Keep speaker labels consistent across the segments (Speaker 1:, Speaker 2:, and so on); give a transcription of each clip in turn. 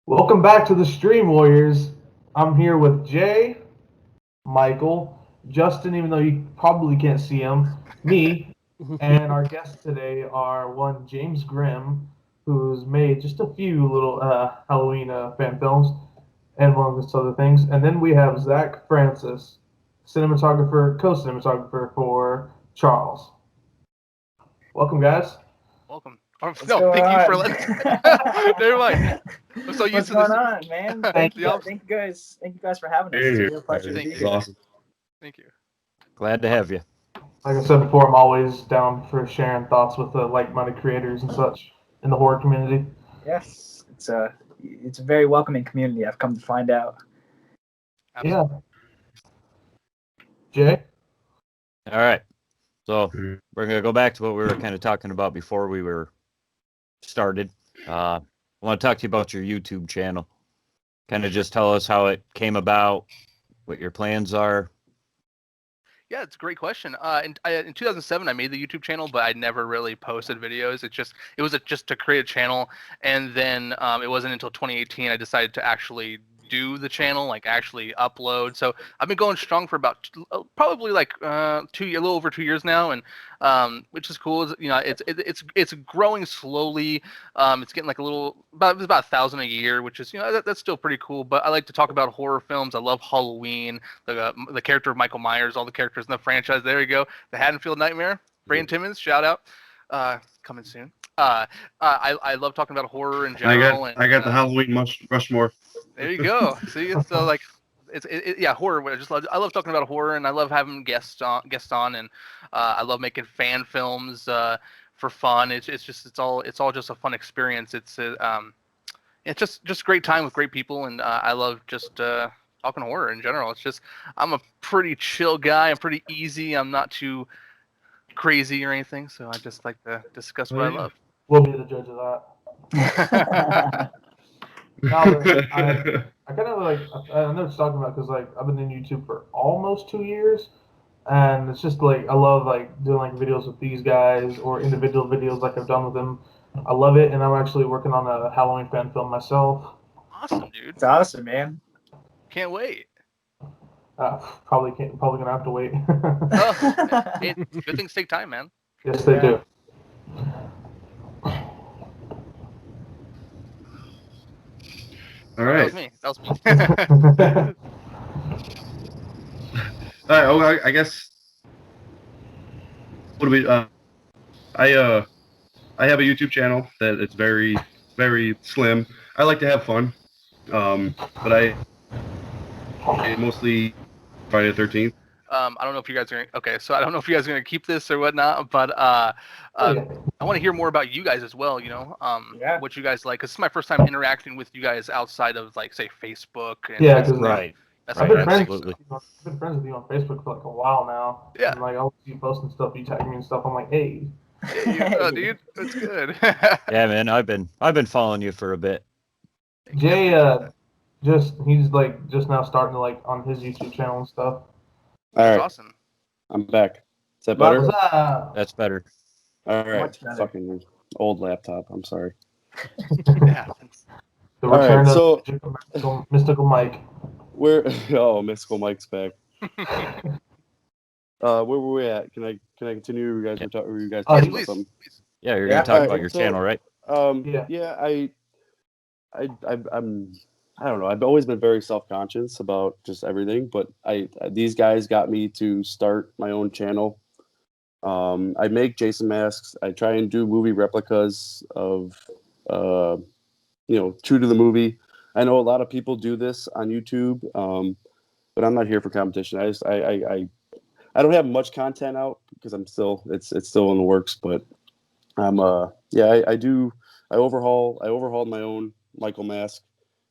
Speaker 1: Welcome back to the Stream Warriors. I'm here with Jay, Michael, Justin, even though you probably can't see him, me, and our guests today are one James Grim, who's made just a few little Halloween fan films, and amongst other things. And then we have Zack Francis, cinematographer, co-cinematographer for Charles. Welcome, guys.
Speaker 2: Welcome.
Speaker 3: What's
Speaker 2: No,
Speaker 3: going
Speaker 2: thank you for
Speaker 3: on?
Speaker 2: letting. Never mind. I'm so used
Speaker 3: What's
Speaker 2: to
Speaker 3: going
Speaker 2: this.
Speaker 3: on, man?
Speaker 1: Thank
Speaker 3: Thank you guys. Thank you guys for having us.
Speaker 4: Hey,
Speaker 3: It's a real pleasure to
Speaker 2: Thank
Speaker 3: be
Speaker 2: you.
Speaker 3: here.
Speaker 4: awesome.
Speaker 2: Thank you.
Speaker 5: Glad to have you.
Speaker 1: Like I said before, I'm always down for sharing thoughts with like-minded creators and such in the horror community.
Speaker 3: Yes, it's a very welcoming community. I've come to find out.
Speaker 2: Absolutely.
Speaker 1: Yeah. Jay?
Speaker 5: All right. So we're going to go back to what we were kind of talking about before we were started. I want to talk to you about your YouTube channel. Kind of just tell us how it came about, what your plans are.
Speaker 2: Yeah, it's a great question. In 2007, I made the YouTube channel, but I never really posted videos. It was just to create a channel, and then it wasn't until 2018 I decided to actually do the channel, like actually upload. So I've been going strong for about probably like a little over 2 years now, and which is cool. It's growing slowly. It's getting like about 1,000 a year, which is that's still pretty cool. But I like to talk about horror films. I love Halloween. The character of Michael Myers, all the characters in the franchise. There you go. The Haddonfield Nightmare. Brandon Timmons, shout out. Coming soon. I love talking about horror in general.
Speaker 4: I got the Halloween Rushmore.
Speaker 2: There you go. See, it's so like yeah, horror. I love talking about horror, and I love having guests on, and I love making fan films for fun. It's all just a fun experience. It's just great time with great people, and I love just talking horror in general. It's just I'm a pretty chill guy. I'm pretty easy. I'm not too crazy or anything, so I just like to discuss what I love.
Speaker 1: We'll be the judge of that. Now, I kind of like, I know what you're talking about because like I've been in YouTube for almost 2 years, and it's just like I love like doing like videos with these guys or individual videos like I've done with them. I love it, and I'm actually working on a Halloween fan film myself.
Speaker 2: Awesome, dude.
Speaker 3: It's awesome, man.
Speaker 2: Can't wait.
Speaker 1: Probably gonna have to wait.
Speaker 2: Good things take time, man.
Speaker 1: Yes, they do.
Speaker 4: All right.
Speaker 2: That was me.
Speaker 4: All right. I guess. What do we? I have a YouTube channel that it's very, very slim. I like to have fun, but I mostly Friday the 13th.
Speaker 2: I don't know if you guys are okay. So I don't know if you guys are gonna keep this or whatnot, but I want to hear more about you guys as well.
Speaker 3: Yeah.
Speaker 2: What you guys like. Cause this is my first time interacting with you guys outside of like say Facebook. And
Speaker 1: Yeah, 'cause
Speaker 5: Right.
Speaker 2: That's
Speaker 1: I've
Speaker 2: like,
Speaker 1: been
Speaker 5: Absolutely.
Speaker 1: friends with you on Facebook for like a while now.
Speaker 2: Yeah.
Speaker 1: And like I'll see you posting stuff, you tag me and stuff. I'm like, hey.
Speaker 2: Yeah, dude, that's good.
Speaker 5: Yeah, man. I've been following you for a bit.
Speaker 1: Jay, he's like just now starting to like on his YouTube channel and stuff.
Speaker 4: All
Speaker 2: That's
Speaker 4: right,
Speaker 2: awesome.
Speaker 4: I'm back. Is that better?
Speaker 1: What's up?
Speaker 5: That's better.
Speaker 4: All right.
Speaker 3: Much better.
Speaker 4: Fucking old laptop. I'm sorry.
Speaker 2: Yeah.
Speaker 1: The
Speaker 4: All
Speaker 1: return
Speaker 4: right, so-
Speaker 1: of mystical Mike.
Speaker 4: Mystical Mike's back. Where were we at? Can I continue? You guys were you guys
Speaker 1: Oh,
Speaker 4: talking about
Speaker 2: Please.
Speaker 4: something?
Speaker 5: Yeah, you're
Speaker 3: Yeah,
Speaker 5: going to talk
Speaker 4: alright,
Speaker 5: about your
Speaker 4: so-
Speaker 5: channel, right?
Speaker 1: Yeah.
Speaker 4: I don't know. I've always been very self-conscious about just everything, but these guys got me to start my own channel. I make Jason masks. I try and do movie replicas of, true to the movie. I know a lot of people do this on YouTube, but I'm not here for competition. I don't have much content out because it's still in the works, but I overhauled my own Michael mask.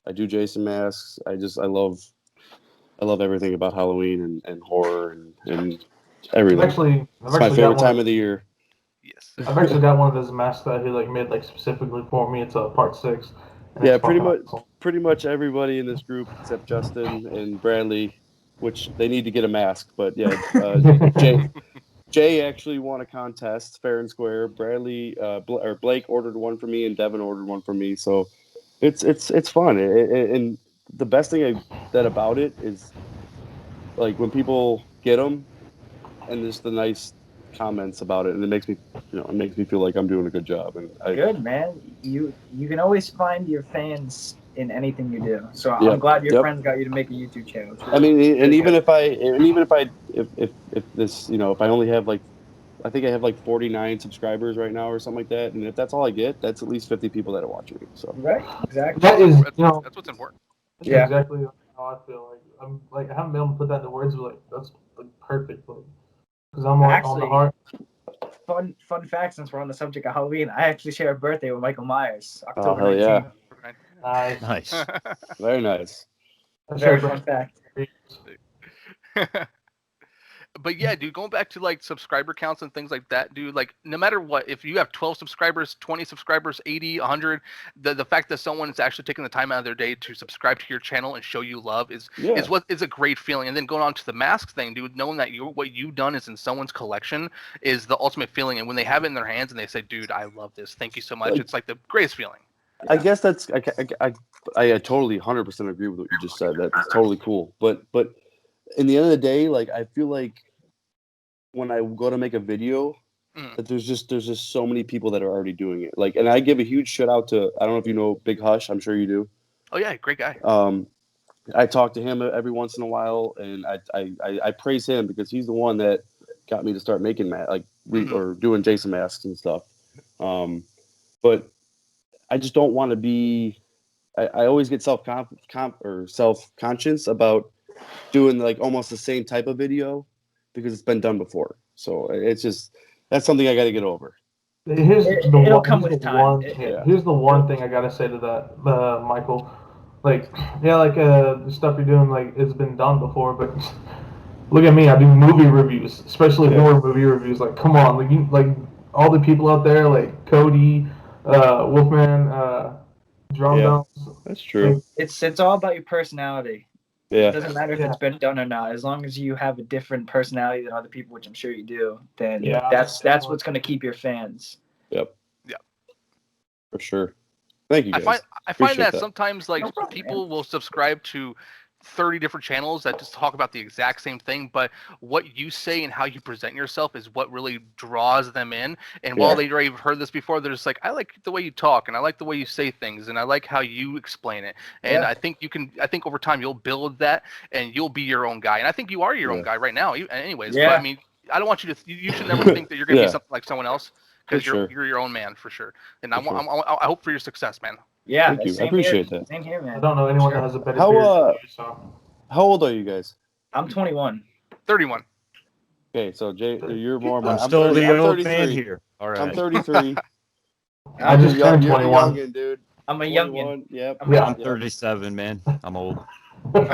Speaker 4: I do Jason masks. I love everything about Halloween and horror and everything.
Speaker 1: I've actually
Speaker 4: It's my favorite time of the year.
Speaker 2: Yes.
Speaker 1: I've actually got one of his masks that he like made like specifically for me. It's a part 6. and
Speaker 4: Yeah,
Speaker 1: it's fucking awesome.
Speaker 4: pretty much everybody in this group except Justin and Bradley, which they need to get a mask. But yeah, Jay actually won a contest fair and square. Bradley or Blake ordered one for me, and Devin ordered one for me. So it's fun, and the best thing that about it is like when people get them and just the nice comments about it, and it makes me, it makes me feel like I'm doing a good job. And
Speaker 3: Good, man. You can always find your fans in anything you do. So I'm
Speaker 4: Yep,
Speaker 3: glad your
Speaker 4: yep.
Speaker 3: friends got you to make a YouTube channel.
Speaker 4: I mean, and
Speaker 3: really
Speaker 4: even
Speaker 3: good.
Speaker 4: if this, if I only have like, I think I have like 49 subscribers right now or something like that, and if that's all I get, that's at least 50 people that are watching me. So
Speaker 3: Right, exactly.
Speaker 1: That is,
Speaker 2: That's what's important.
Speaker 1: that's
Speaker 3: Yeah.
Speaker 1: exactly how I feel. Like I'm like I haven't been able to put that into words, but like that's like perfect. Like, because I'm like on the
Speaker 3: Actually,
Speaker 1: heart.
Speaker 3: Fun fact, since we're on the subject of Halloween, I actually share a birthday with Michael Myers, October
Speaker 4: hell yeah.
Speaker 3: 19th.
Speaker 1: Nice.
Speaker 5: Nice.
Speaker 4: Very nice.
Speaker 1: I
Speaker 3: Very
Speaker 1: share
Speaker 3: fun fact.
Speaker 2: But yeah, dude, going back to like subscriber counts and things like that, dude, like no matter what, if you have 12 subscribers, 20 subscribers, 80, 100, the fact that someone is actually taking the time out of their day to subscribe to your channel and show you love is what is a great feeling. And then going on to the masks thing, dude, knowing that what you've done is in someone's collection is the ultimate feeling. And when they have it in their hands and they say, dude, I love this, thank you so much, it's like the greatest feeling.
Speaker 4: I guess that's I totally 100% agree with what you just said. That's totally cool. But in the end of the day, like I feel like when I go to make a video, that there's just so many people that are already doing it. Like, and I give a huge shout out to, I don't know if you know Big Hush. I'm sure you do.
Speaker 2: Oh yeah, great guy.
Speaker 4: I talk to him every once in a while, and I praise him because he's the one that got me to start making or doing Jason masks and stuff. But I just don't want to be. I always get self-conscious about doing like almost the same type of video because it's been done before. So it's just that's something I got to get over.
Speaker 1: Here's
Speaker 3: It'll come with time.
Speaker 1: Here's the one thing I gotta say to that, Michael. Like, yeah, like the stuff you're doing, like it's been done before, but look at me. I do movie reviews, especially horror movie reviews. Like, come on, like all the people out there, like Cody, Wolfman, Drum Dumps.
Speaker 4: That's true.
Speaker 3: It's all about your personality.
Speaker 4: Yeah.
Speaker 3: It doesn't matter if it's been done or not. As long as you have a different personality than other people, which I'm sure you do, then that's what's going to keep your fans.
Speaker 4: Yep.
Speaker 2: Yeah.
Speaker 4: For sure. Thank you guys.
Speaker 2: I find that sometimes like people will subscribe to 30 different channels that just talk about the exact same thing, but what you say and how you present yourself is what really draws them in. And while they've already heard this before, they're just like, I like the way you talk, and I like the way you say things, and I like how you explain it. And I think over time you'll build that, and you'll be your own guy. And I think you are your own guy right now, anyways. But I mean, I don't want you to. You should never think that you're going to be something like someone else, because you're your own man for sure. And I hope for your success, man.
Speaker 3: Yeah,
Speaker 4: thank you. I appreciate that.
Speaker 3: Same here, man.
Speaker 1: I don't know anyone that has a better beard than you, so.
Speaker 4: How old are you guys?
Speaker 3: I'm 21.
Speaker 2: 31.
Speaker 4: Okay, so Jay, you're more.
Speaker 5: I'm still the old man here. All right.
Speaker 4: I'm 33.
Speaker 1: I just turned 21.
Speaker 4: Youngin, dude.
Speaker 3: I'm a youngin.
Speaker 4: Yep.
Speaker 5: I'm 37, man. I'm old.
Speaker 3: I'm a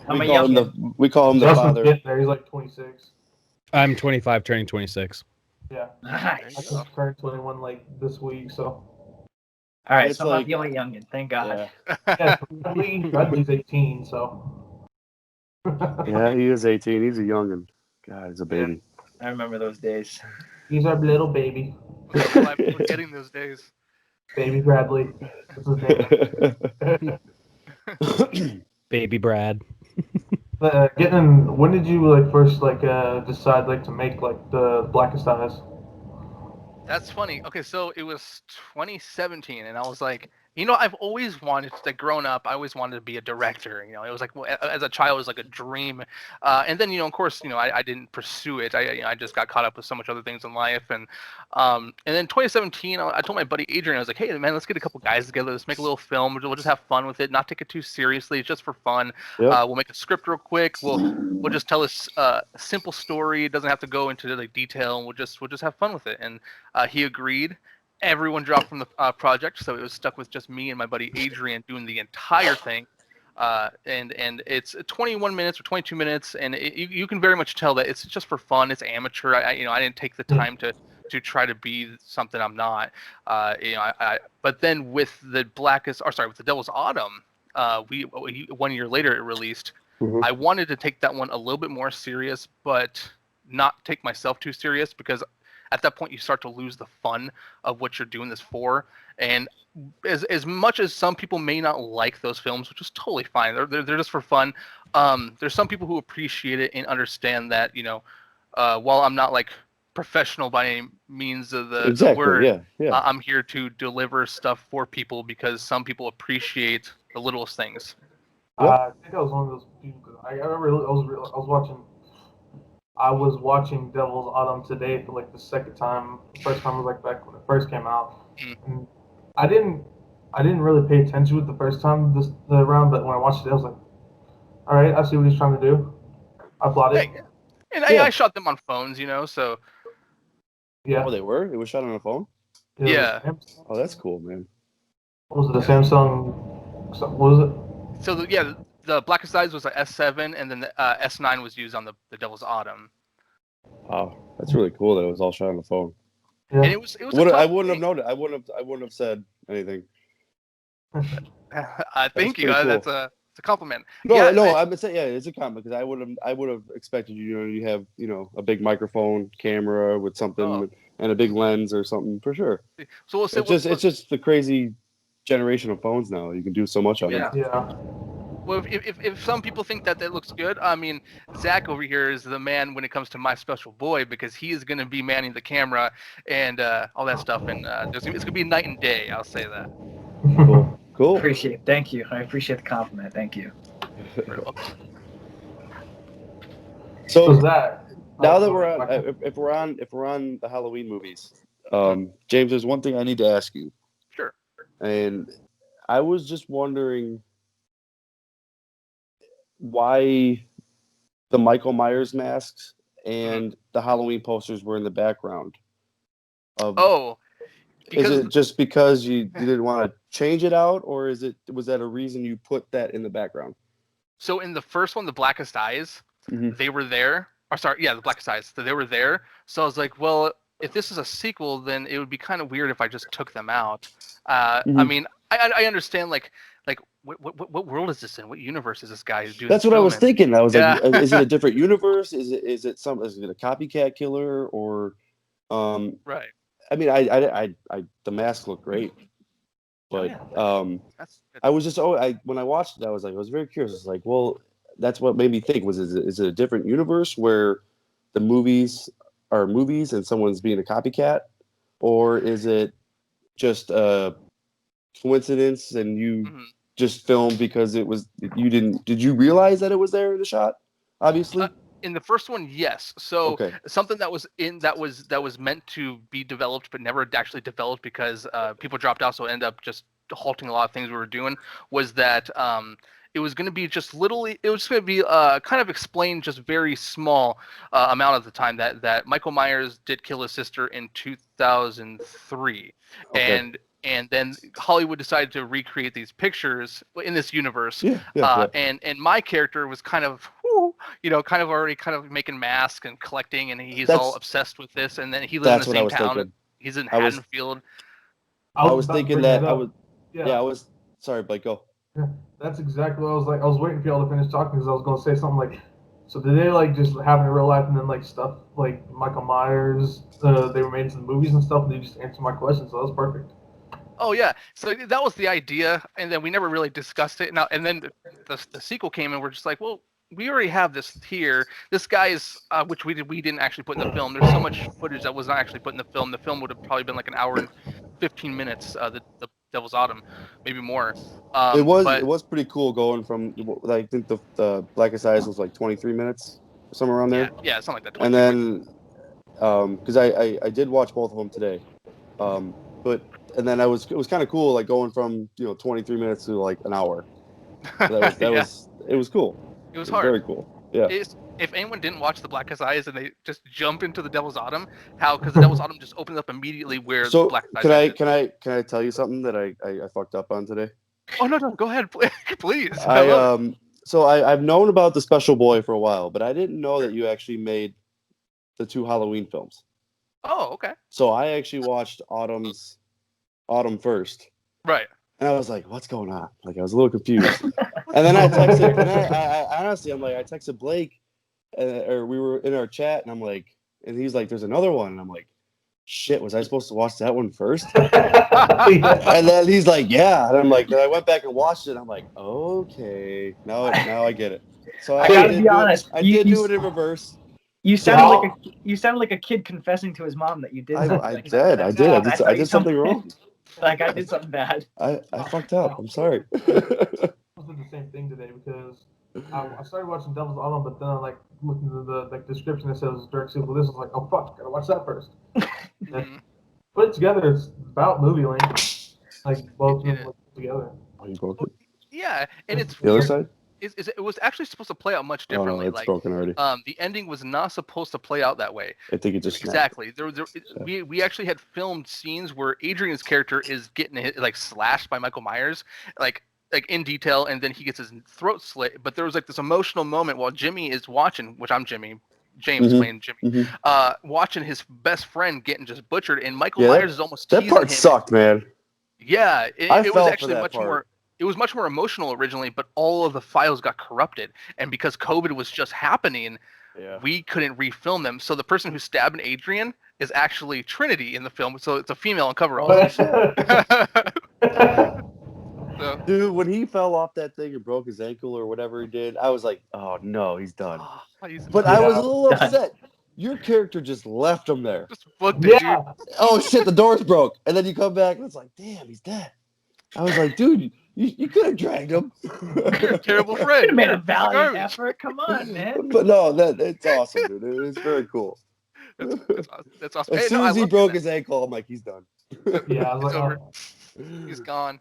Speaker 3: youngin.
Speaker 4: We call him the father.
Speaker 1: There, he's like 26.
Speaker 6: I'm 25, turning 26.
Speaker 1: Yeah.
Speaker 3: Nice.
Speaker 1: I just turned 21 like this week, so.
Speaker 3: All right, so I'm not the only youngin. Thank God.
Speaker 1: Yeah, Bradley's 18, so.
Speaker 4: Yeah, he is 18. He's a youngin. God, he's a baby.
Speaker 3: I remember those days.
Speaker 1: He's our little baby.
Speaker 2: I'm forgetting those days.
Speaker 1: Baby Bradley. That's his name.
Speaker 6: Baby Brad.
Speaker 1: When did you like first decide like to make like the Blackest Eyes?
Speaker 2: That's funny. Okay, so it was 2017, and I was like, I've always wanted to, like, growing up, I always wanted to be a director. It was like, as a child, it was like a dream. And then, of course, I didn't pursue it. I just got caught up with so much other things in life. And then 2017, I told my buddy Adrian, I was like, hey, man, let's get a couple guys together. Let's make a little film. We'll just have fun with it, not take it too seriously. It's just for fun. We'll make a script real quick. We'll just tell this simple story. It doesn't have to go into like detail, and we'll just have fun with it. And he agreed. Everyone dropped from the project, so it was stuck with just me and my buddy Adrian doing the entire thing. And it's 21 minutes or 22 minutes, and you can very much tell that it's just for fun. It's amateur. I didn't take the time to try to be something I'm not. But then with the with the Devil's Autumn, 1 year later it released.
Speaker 4: Mm-hmm.
Speaker 2: I wanted to take that one a little bit more serious, but not take myself too serious, because at that point you start to lose the fun of what you're doing this for. And as much as some people may not like those films, which is totally fine, they're just for fun. There's some people who appreciate it and understand that, while I'm not like professional by any means of the word, I'm here to deliver stuff for people because some people appreciate the littlest things.
Speaker 1: I think I was one of those people. I remember I was watching Devil's Autumn today for like the second time. The first time was like back when it first came out. And I didn't really pay attention with the first time the round, but when I watched it, I was like, all right, I see what he's trying to do. I applaud it.
Speaker 2: And I shot them on phones, so.
Speaker 1: Yeah.
Speaker 4: Oh, they were? It was shot on a phone?
Speaker 2: Yeah.
Speaker 4: Oh, that's cool, man.
Speaker 1: What was it, a Samsung? What was it?
Speaker 2: So, the Blackest Eyes was an S7, and then the S9 was used on the Devil's Autumn.
Speaker 4: Wow, that's really cool that it was all shot on the phone.
Speaker 1: Yeah.
Speaker 2: And it was
Speaker 4: I wouldn't have known it. I wouldn't have said anything.
Speaker 2: Thank you. Cool. That's a compliment.
Speaker 4: No, I'm saying it's a compliment because I would have expected you have a big microphone camera with something and a big lens or something for sure.
Speaker 2: So we'll say
Speaker 4: it's just the crazy generation of phones now. You can do so much on them.
Speaker 1: Yeah.
Speaker 2: Well, if some people think that looks good, I mean, Zach over here is the man when it comes to My Special Boy because he is going to be manning the camera and all that stuff, and it's going to be night and day. I'll say that.
Speaker 4: Cool.
Speaker 3: Appreciate it. Thank you. I appreciate the compliment. Thank you.
Speaker 4: So
Speaker 1: Zach,
Speaker 4: now that if we're on the Halloween movies, James, there's one thing I need to ask you.
Speaker 2: Sure.
Speaker 4: And I was just wondering why the Michael Myers masks and the Halloween posters were in the background. Is it just because you didn't want to change it out, or was that a reason you put that in the background?
Speaker 2: So in the first one, the Blackest Eyes, they were there. The Blackest Eyes. So they were there. So I was like, well, if this is a sequel, then it would be kind of weird if I just took them out. I mean, I understand like what world is this in? What universe is this guy doing?
Speaker 4: That's what I was thinking. I was like, is it a different universe? Is it a copycat killer or
Speaker 2: right?
Speaker 4: I mean, I the mask looked great, but I was just when I watched it, I was very curious. It's like, well, that's what made me think is it a different universe where the movies are movies and someone's being a copycat, or is it just a coincidence and you just filmed because did you realize that it was there in the shot? Obviously.
Speaker 2: In the first one, yes. So something that was meant to be developed but never actually developed because people dropped out, so it ended up just halting a lot of things we were doing. Was that it was going to be just kind of explained just very small amount of the time that Michael Myers did kill his sister in 2003, and then Hollywood decided to recreate these pictures in this universe. And my character was kind of already making masks and collecting, and he's all obsessed with this. And then he lives in the same town.
Speaker 4: Thinking.
Speaker 2: He's in Haddonfield.
Speaker 4: I was thinking that I was. Yeah, I was. Sorry, Blake, go.
Speaker 1: Yeah, that's exactly what I was like. I was waiting for y'all to finish talking because I was going to say something like, so did they like just happen in real life and then like stuff like Michael Myers, they were made into the movies and stuff, and they just answered my question, so that was perfect.
Speaker 2: Oh yeah, so that was the idea, and then we never really discussed it. And then the sequel came, and we're just like, well, we already have this here. This guy's, which we didn't actually put in the film. There's so much footage that was not actually put in the film. The film would have probably been like an hour and 15 minutes. The Devil's Autumn, maybe more.
Speaker 4: It was pretty cool going from I think the Blackest Eyes was like 23 minutes, somewhere around there.
Speaker 2: Yeah, something like that.
Speaker 4: And then, because I did watch both of them today, and then it was kind of cool, like going from 23 minutes to like an hour. It was cool.
Speaker 2: It was hard.
Speaker 4: Very cool. Yeah.
Speaker 2: If anyone didn't watch the Blackest Eyes and they just jump into the Devil's Autumn, because the Devil's Autumn just opens up immediately where the Blackest Eyes. Can I tell you something that I fucked up on today? Oh no, go ahead, please.
Speaker 4: I've known about the Special Boy for a while, but I didn't know that you actually made the 2 Halloween films.
Speaker 2: Oh, okay.
Speaker 4: So I actually watched Autumn first.
Speaker 2: Right.
Speaker 4: And I was like, what's going on? Like, I was a little confused. And then I texted, I honestly, I texted Blake, or we were in our chat, and I'm like, and he's like, there's another one. And I'm like, shit, was I supposed to watch that one first?
Speaker 1: Yeah.
Speaker 4: And then he's like, yeah. And I'm like, then I went back and watched it. And I'm like, okay, now I get it. So
Speaker 3: I gotta
Speaker 4: did
Speaker 3: be honest.
Speaker 4: I did do it in reverse.
Speaker 3: You sounded like a kid confessing to his mom that you did something.
Speaker 4: I did something wrong.
Speaker 3: Like I did something bad.
Speaker 4: I fucked up. I'm sorry.
Speaker 1: I did the same thing today because I started watching Devil's Autumn, but then I like looked into the description that says Dark Sequel. This was like, oh fuck, gotta watch that first. Put it together, it's about movie length. Like both of them together.
Speaker 4: Oh, you broke it?
Speaker 2: Yeah, and it's
Speaker 4: The other
Speaker 2: weird.
Speaker 4: side?
Speaker 2: It was actually supposed to play out much
Speaker 4: Oh, no,
Speaker 2: differently.
Speaker 4: it's broken already.
Speaker 2: The ending was not supposed to play out that way.
Speaker 4: I think it just snapped.
Speaker 2: Exactly. We actually had filmed scenes where Adrian's character is getting like slashed by Michael Myers, like in detail, and then he gets his throat slit. But there was like this emotional moment while Jimmy is watching, which I'm Jimmy, James playing Jimmy, watching his best friend getting just butchered, and Michael Myers is almost teasing
Speaker 4: that part
Speaker 2: him.
Speaker 4: sucked, man.
Speaker 2: Yeah, it
Speaker 4: I
Speaker 2: was
Speaker 4: felt
Speaker 2: actually
Speaker 4: for that
Speaker 2: much
Speaker 4: part.
Speaker 2: more. It was much more emotional originally, but all of the files got corrupted, and because COVID was just happening, we couldn't refilm them. So the person who stabbed Adrian is actually Trinity in the film, so it's a female in coveralls. So,
Speaker 4: Dude, when he fell off that thing and broke his ankle or whatever he did, I was like, oh no, he's done. But I was a little upset. Your character just left him there.
Speaker 2: Just booked it,
Speaker 1: Yeah.
Speaker 2: dude.
Speaker 4: Oh shit, the door's broke. And then you come back and it's like, damn, he's dead. I was like, dude, you could have dragged him.
Speaker 2: You're a terrible friend.
Speaker 3: You made a valiant effort. Come on, man.
Speaker 4: But no, it's awesome, dude. It's very cool.
Speaker 2: That's awesome.
Speaker 4: As soon as he broke his ankle, I'm like, he's done.
Speaker 1: Yeah, I was
Speaker 2: It's
Speaker 1: like,
Speaker 2: over. He's gone.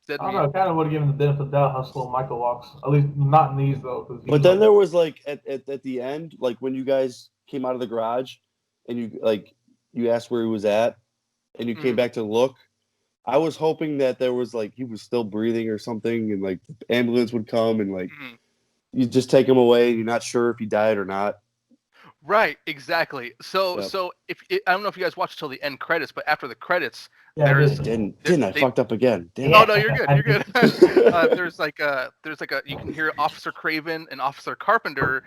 Speaker 2: Dead
Speaker 1: I don't
Speaker 2: meat.
Speaker 1: know. I kind of would have given him the benefit of the doubt how slow Michael walks. At least not in these though.
Speaker 4: But then there was like at the end, like when you guys came out of the garage, and you asked where he was at, and you came back to look. I was hoping that there was like he was still breathing or something, and like the ambulance would come and like you just take him away. And you're not sure if he died or not.
Speaker 2: Right, exactly. So if I don't know if you guys watched till the end credits, but after the credits, there's
Speaker 4: didn't I fucked up again? Damn.
Speaker 2: Oh no, you're good. You're good. There's like a you can hear Officer Craven and Officer Carpenter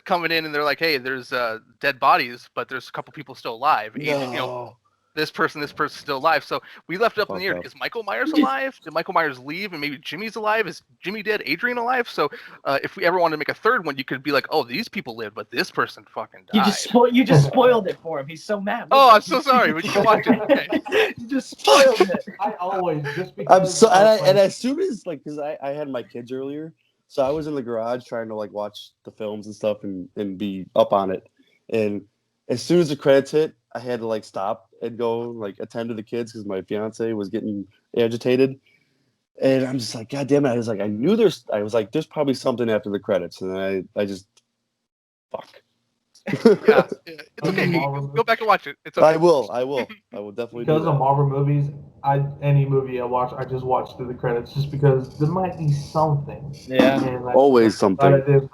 Speaker 2: coming in, and they're like, hey, there's dead bodies, but there's a couple people still alive.
Speaker 4: No.
Speaker 2: You know, this person's still alive. So we left it up in the air. Is Michael Myers alive? Did Michael Myers leave and maybe Jimmy's alive? Is Jimmy dead? Adrian alive? So if we ever wanted to make a third one, you could be like, oh, these people lived, but this person fucking died.
Speaker 3: You just spoiled it for him. He's so mad.
Speaker 2: Oh, I'm so sorry, but you can watch it. Okay.
Speaker 3: You just spoiled it.
Speaker 1: I always just because
Speaker 4: I'm so and as soon as like because I had my kids earlier, so I was in the garage trying to like watch the films and stuff and be up on it, and as soon as the credits hit, I had to like stop and go like attend to the kids because my fiance was getting agitated, and I'm just like, God damn it! I was like, there's probably something after the credits, and then I just fuck.
Speaker 2: Yeah, it's okay. Go back and watch it. It's okay.
Speaker 4: I will definitely.
Speaker 1: Because
Speaker 4: do
Speaker 1: of
Speaker 4: that.
Speaker 1: Marvel movies, any movie I watch, I just watch through the credits, just because there might be something.
Speaker 3: Yeah,
Speaker 1: and
Speaker 4: Always something.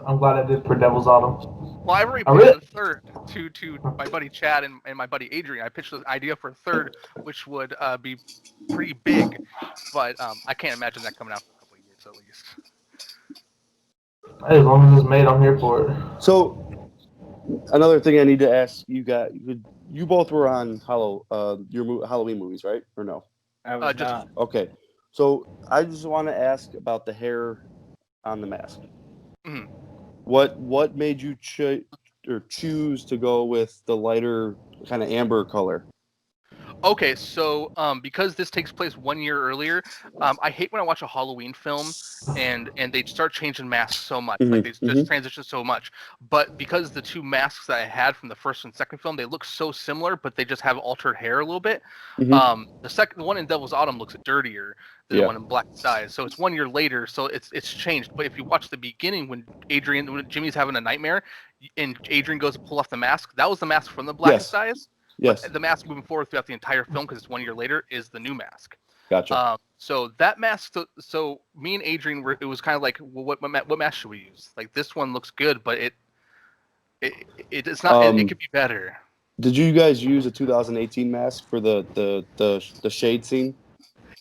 Speaker 1: I'm glad I did for Devil's Autumn.
Speaker 2: Well, I already pitched a third to my buddy Chad and my buddy Adrian. I pitched the idea for a third, which would be pretty big, but I can't imagine that coming out for a couple of years at least.
Speaker 1: Hey, as long as it's made, I'm here for it.
Speaker 4: So, another thing I need to ask you guys: you both were on your Halloween movies, right? Or no?
Speaker 3: I was not.
Speaker 4: Okay. So I just want to ask about the hair on the mask.
Speaker 2: Mm-hmm.
Speaker 4: What made you choose to go with the lighter kind of amber color?
Speaker 2: Okay, so because this takes place 1 year earlier, I hate when I watch a Halloween film and they start changing masks so much, like they just transition so much. But because the two masks that I had from the first and second film, they look so similar, but they just have altered hair a little bit. The one in Devil's Autumn looks dirtier than the one in Black Skies. So it's 1 year later, so it's changed. But if you watch the beginning when Jimmy's having a nightmare and Adrian goes to pull off the mask, that was the mask from the Black Skies.
Speaker 4: Yes.
Speaker 2: But the mask moving forward throughout the entire film, because it's 1 year later, is the new mask.
Speaker 4: Gotcha.
Speaker 2: So that mask, so me and Adrian it was kind of like, well, what mask should we use? Like this one looks good, but it's not. It could be better.
Speaker 4: Did you guys use a 2018 mask for the shade scene?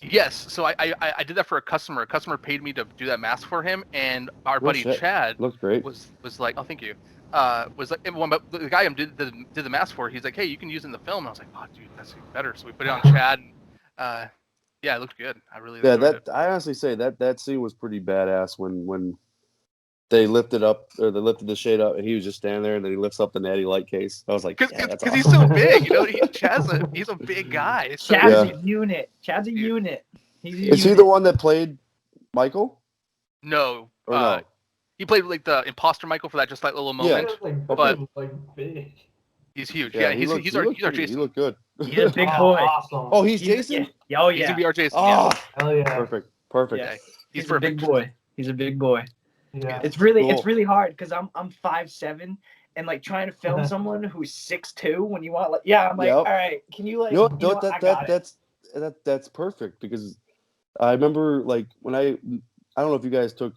Speaker 2: Yes. So I did that for a customer. A customer paid me to do that mask for him, and our buddy Chad
Speaker 4: looked great.
Speaker 2: was like, oh, thank you. was like the guy who did the mask for. He's like, hey, you can use it in the film. And I was like, oh, dude, that's even better. So we put it on Chad. And, yeah, it looked good. I really enjoyed it.
Speaker 4: I honestly say that scene was pretty badass when they lifted the shade up and he was just standing there and then he lifts up the natty light case. I was like,
Speaker 2: because
Speaker 4: that's awesome.
Speaker 2: he's so big, he's a big guy. So.
Speaker 3: Chad's a unit. Chad's a unit.
Speaker 4: Is he the one that played Michael?
Speaker 2: No.
Speaker 4: Or no?
Speaker 2: He played like the imposter Michael for that just like little moment.
Speaker 1: But big.
Speaker 2: He's huge. Yeah, he's our Jason.
Speaker 4: He looked good.
Speaker 3: He's a big boy.
Speaker 1: Awesome.
Speaker 4: Oh, he's Jason?
Speaker 3: Yeah. Oh,
Speaker 2: He's
Speaker 3: yeah.
Speaker 2: gonna be our Jason.
Speaker 4: Oh,
Speaker 1: hell yeah.
Speaker 4: Perfect.
Speaker 2: Yeah,
Speaker 3: He's a big boy. He's a big boy.
Speaker 1: Yeah.
Speaker 3: It's really hard because I'm 5'7" and like trying to film someone who's 6'2" when you want I'm like, all right, can you like
Speaker 4: that's perfect because I remember like when I don't know if you guys took,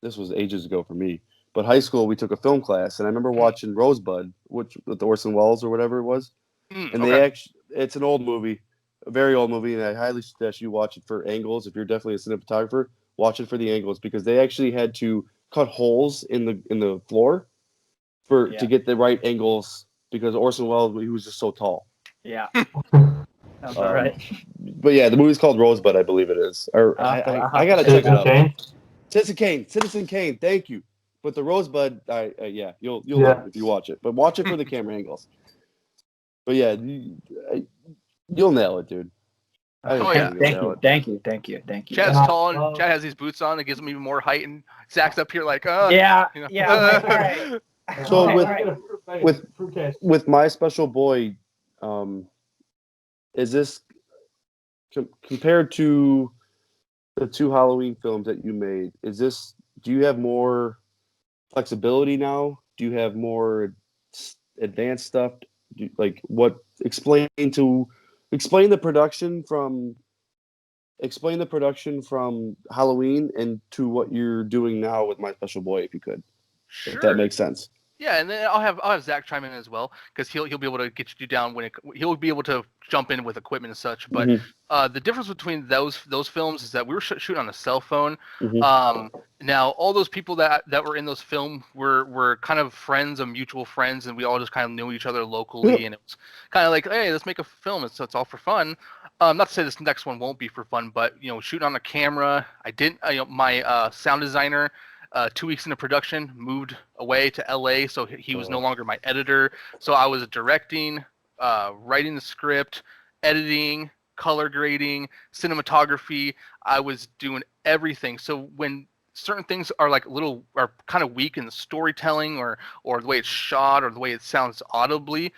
Speaker 4: this was ages ago for me, but high school we took a film class and I remember watching Rosebud, which with Orson Welles or whatever it was, and it's an old movie, a very old movie, and I highly suggest you watch it for angles. If you're definitely a cinematographer, watch it for the angles because they actually had to cut holes in the floor to get the right angles because Orson Welles, he was just so tall.
Speaker 3: Yeah. That's all right.
Speaker 4: But yeah, the movie's called Rosebud, I believe it is. Or I gotta check it out. Citizen Kane. Thank you. But the Rosebud, you'll love it if you watch it. But watch it for the camera angles. But yeah, you'll nail it, dude.
Speaker 3: Thank you.
Speaker 2: Chad's tall and Chad has these boots on. It gives him even more height. And Zach's up here like,
Speaker 3: yeah. Like, all right.
Speaker 4: So with My Special Boy, is this compared to the 2 Halloween films that you made? Do you have more flexibility now? Do you have more advanced stuff? Explain the production from Halloween and to what you're doing now with My Special Boy, if you could.
Speaker 2: Sure.
Speaker 4: If that makes sense.
Speaker 2: Yeah, and then I'll have Zach chime in as well because he'll be able to get you down he'll be able to jump in with equipment and such. But the difference between those films is that we were shooting on a cell phone. Now all those people that were in those films were kind of friends of mutual friends, and we all just kind of knew each other locally, and it was kind of like, hey, let's make a film. It's all for fun. Not to say this next one won't be for fun, but shooting on a camera. I didn't. My sound designer. 2 weeks into production, moved away to LA, so he was no longer my editor. So I was directing, writing the script, editing, color grading, cinematography. I was doing everything. So when certain things are kind of weak in the storytelling or the way it's shot or the way it sounds audibly,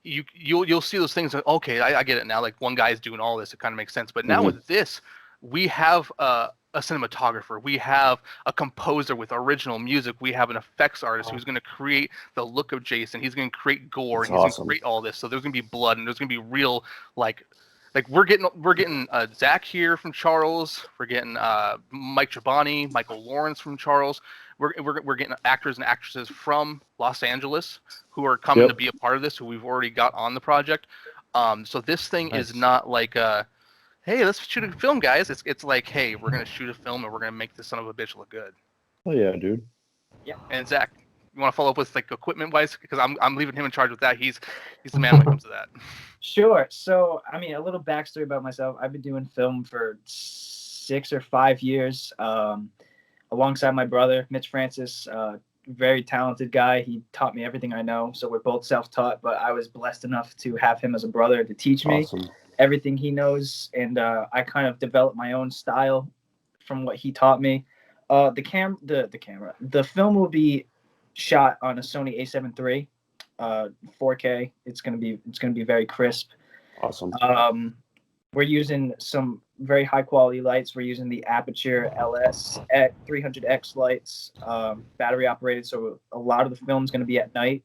Speaker 2: you'll see those things. Okay, I get it now. Like one guy's doing all this, it kind of makes sense. But now with this, we have a cinematographer, we have a composer with original music, we have an effects artist who's going to create the look of Jason, he's going to create gore, and he's going to create all this. So there's going to be blood, and there's going to be real like we're getting Zach here from Charles, we're getting Mike Giovanni, Michael Lawrence from Charles, we're getting actors and actresses from Los Angeles who are coming to be a part of this, who we've already got on the project. So this thing is not like hey, let's shoot a film, guys. It's like, hey, we're gonna shoot a film and we're gonna make this son of a bitch look good.
Speaker 4: Oh yeah, dude.
Speaker 2: Yeah. And Zach, you want to follow up with like equipment wise, because I'm leaving him in charge with that. He's the man when it comes to that.
Speaker 3: Sure. So I mean, a little backstory about myself. I've been doing film for 6 or 5 years, alongside my brother Mitch Francis. Very talented guy. He taught me everything I know. So we're both self-taught, but I was blessed enough to have him as a brother to teach me everything he knows, and I kind of developed my own style from what he taught me. The film will be shot on a Sony A7 III, 4K. It's gonna be very crisp.
Speaker 4: Awesome.
Speaker 3: We're using some very high quality lights. We're using the Aperture LS at 300X lights, battery operated. So a lot of the film is going to be at night.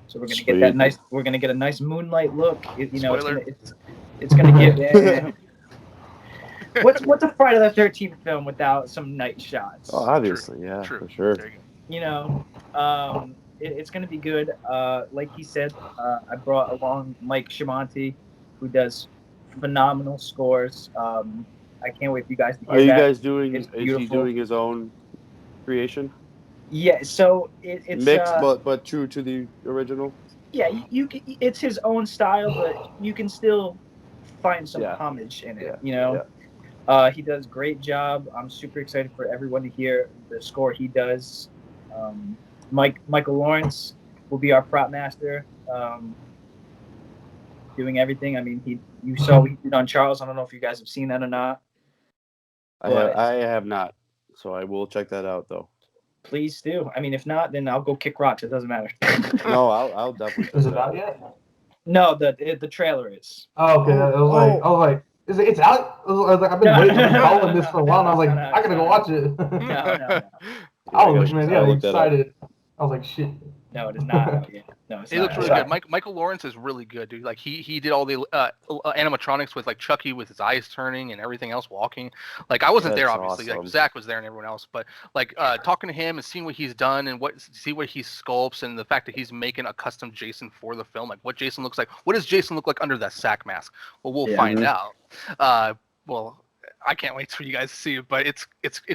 Speaker 3: So we're going to get that nice. We're going to get a nice moonlight look. It's going to give. What's a Friday the 13th film without some night shots?
Speaker 4: Oh, obviously, yeah, for sure.
Speaker 3: It's going to be good. Like he said, I brought along Mike Shamonti, who does phenomenal scores. I can't wait for you guys to hear that.
Speaker 4: Is he doing his own creation?
Speaker 3: Yeah, so it's
Speaker 4: Mixed, but true to the original.
Speaker 3: yeah, it's his own style, but you can still find some
Speaker 4: Yeah.
Speaker 3: homage in it.
Speaker 4: Yeah.
Speaker 3: You know, he does great job. I'm super excited for everyone to hear the score he does. Michael Lawrence will be our prop master, doing everything. I mean, you saw what he did on Charles. I don't know if you guys have seen that or not.
Speaker 4: I have not, so I will check that out though.
Speaker 3: Please do. I mean, if not, then I'll go kick rocks. It doesn't matter.
Speaker 4: No, I'll definitely.
Speaker 1: Is it out yet?
Speaker 3: No, the trailer is.
Speaker 1: Oh, okay. I was like, it's out. I was like, I've been waiting. I've been following this for a while. And I was like, I gotta go watch it.
Speaker 3: No.
Speaker 1: I was like, man, yeah,
Speaker 4: look that up.
Speaker 1: excited. I was like, shit.
Speaker 3: No, it is not out yet. No, it's
Speaker 2: He
Speaker 3: not
Speaker 2: looks
Speaker 3: out
Speaker 2: really
Speaker 3: yet.
Speaker 2: good. Michael Lawrence is really good, dude. Like he did all the animatronics with like Chucky with his eyes turning and everything else walking. Like I wasn't there
Speaker 4: That's
Speaker 2: obviously.
Speaker 4: awesome.
Speaker 2: Like Zach was there and everyone else, but like talking to him and seeing what he's done and see what he sculpts and the fact that he's making a custom Jason for the film, like what Jason looks like. What does Jason look like under that sack mask? Well, we'll find out. Well, I can't wait for you guys to see it, but it's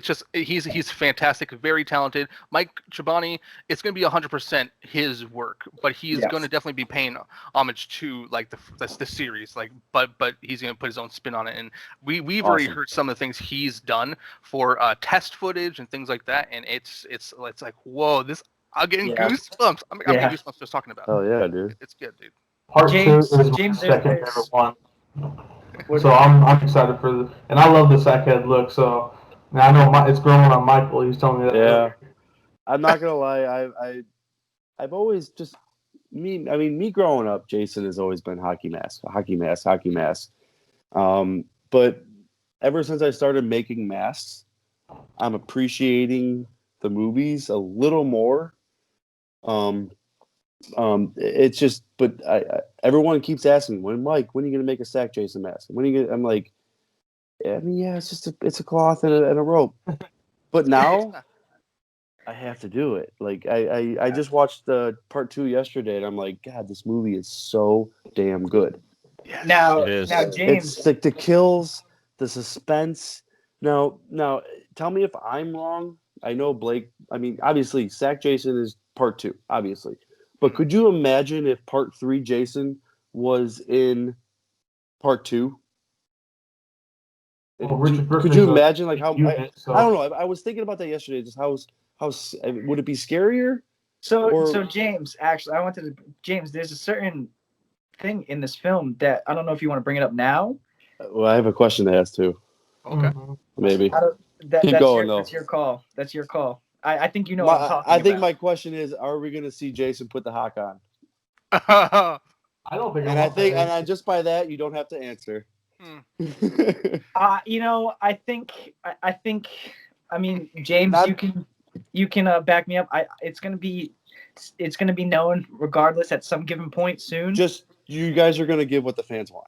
Speaker 2: just he's fantastic, very talented. Mike Chibani, it's going to be 100% his work, but he's going to definitely be paying homage to like the series, like but he's going to put his own spin on it, and we've already heard some of the things he's done for test footage and things like that, and it's like whoa, this I'm getting goosebumps. I'm getting goosebumps just talking about it.
Speaker 4: Oh yeah, dude.
Speaker 2: It's good, dude.
Speaker 1: Part
Speaker 3: James,
Speaker 1: 2 is my
Speaker 3: James,
Speaker 1: second
Speaker 3: there's-
Speaker 1: favorite one. So I'm excited for this, and I love the sackhead look. So now I know it's growing on Michael. He was telling me that.
Speaker 4: Yeah,
Speaker 1: earlier.
Speaker 4: I'm not gonna lie. I've always just me growing up. Jason has always been hockey mask. But ever since I started making masks, I'm appreciating the movies a little more. It's just, but everyone keeps asking, when are you gonna make a sack Jason mask? When are you gonna? I'm like, it's just it's a cloth and a rope. But now I have to do it. Like I just watched part 2 yesterday, and I'm like, God, this movie is so damn good.
Speaker 2: Yes.
Speaker 3: Now,
Speaker 5: It is.
Speaker 3: James,
Speaker 4: It's like the kills, the suspense. Now, tell me if I'm wrong. I know Blake. I mean, obviously, Sack Jason is part 2, obviously. But could you imagine if part 3 Jason was in part 2?
Speaker 1: Well, Richard
Speaker 4: Could you imagine like how
Speaker 1: unit,
Speaker 4: I don't know. I was thinking about that yesterday. Just how would it be scarier?
Speaker 3: So James, actually, James. There's a certain thing in this film that I don't know if you want to bring it up now.
Speaker 4: Well, I have a question to ask too.
Speaker 2: Okay.
Speaker 4: Maybe.
Speaker 3: That's
Speaker 4: going,
Speaker 3: that's your call. That's your call. I think you know what I'm talking
Speaker 4: I think
Speaker 3: about.
Speaker 4: my question is: are we going to see Jason put the hock on?
Speaker 1: I don't think.
Speaker 4: And just by that, you don't have to answer.
Speaker 3: I mean, James, you can back me up. It's gonna be known regardless at some given point soon.
Speaker 4: Just you guys are going to give what the fans want.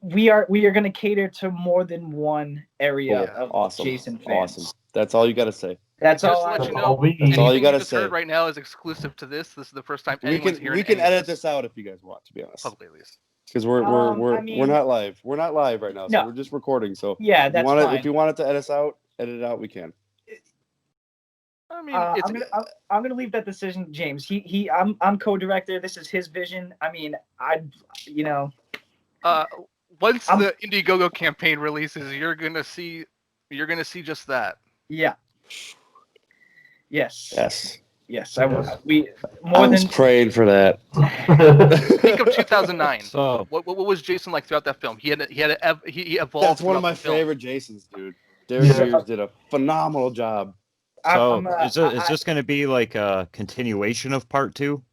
Speaker 3: We are going to cater to more than one area of Jason fans.
Speaker 4: Awesome. That's all you got to say.
Speaker 3: That's
Speaker 2: Just
Speaker 3: all.
Speaker 2: to let you
Speaker 1: That's
Speaker 2: know,
Speaker 1: all we need.
Speaker 2: anything
Speaker 4: all you gotta
Speaker 2: just heard
Speaker 4: say.
Speaker 2: right now is exclusive to this. This is the first time
Speaker 4: We
Speaker 2: anyone's hearing
Speaker 4: can
Speaker 2: any of
Speaker 4: edit this out if you guys want. To be honest,
Speaker 2: publicly at least.
Speaker 4: because we're not live. We're not live right now, so we're just recording. So
Speaker 3: yeah, that's fine.
Speaker 4: If you want it to edit it out, we can.
Speaker 2: I mean,
Speaker 3: I'm gonna leave that decision to James. I'm co-director. This is his vision. I mean,
Speaker 2: once the Indiegogo campaign releases, you're gonna see just that.
Speaker 3: Yeah. Yes. I
Speaker 4: was praying for that.
Speaker 2: Think of 2009.
Speaker 5: So
Speaker 2: what was Jason like throughout that film? He evolved.
Speaker 4: That's one of my favorite Jasons, dude. Derek Mears did a phenomenal job.
Speaker 5: So is this going to be like a continuation of part 2?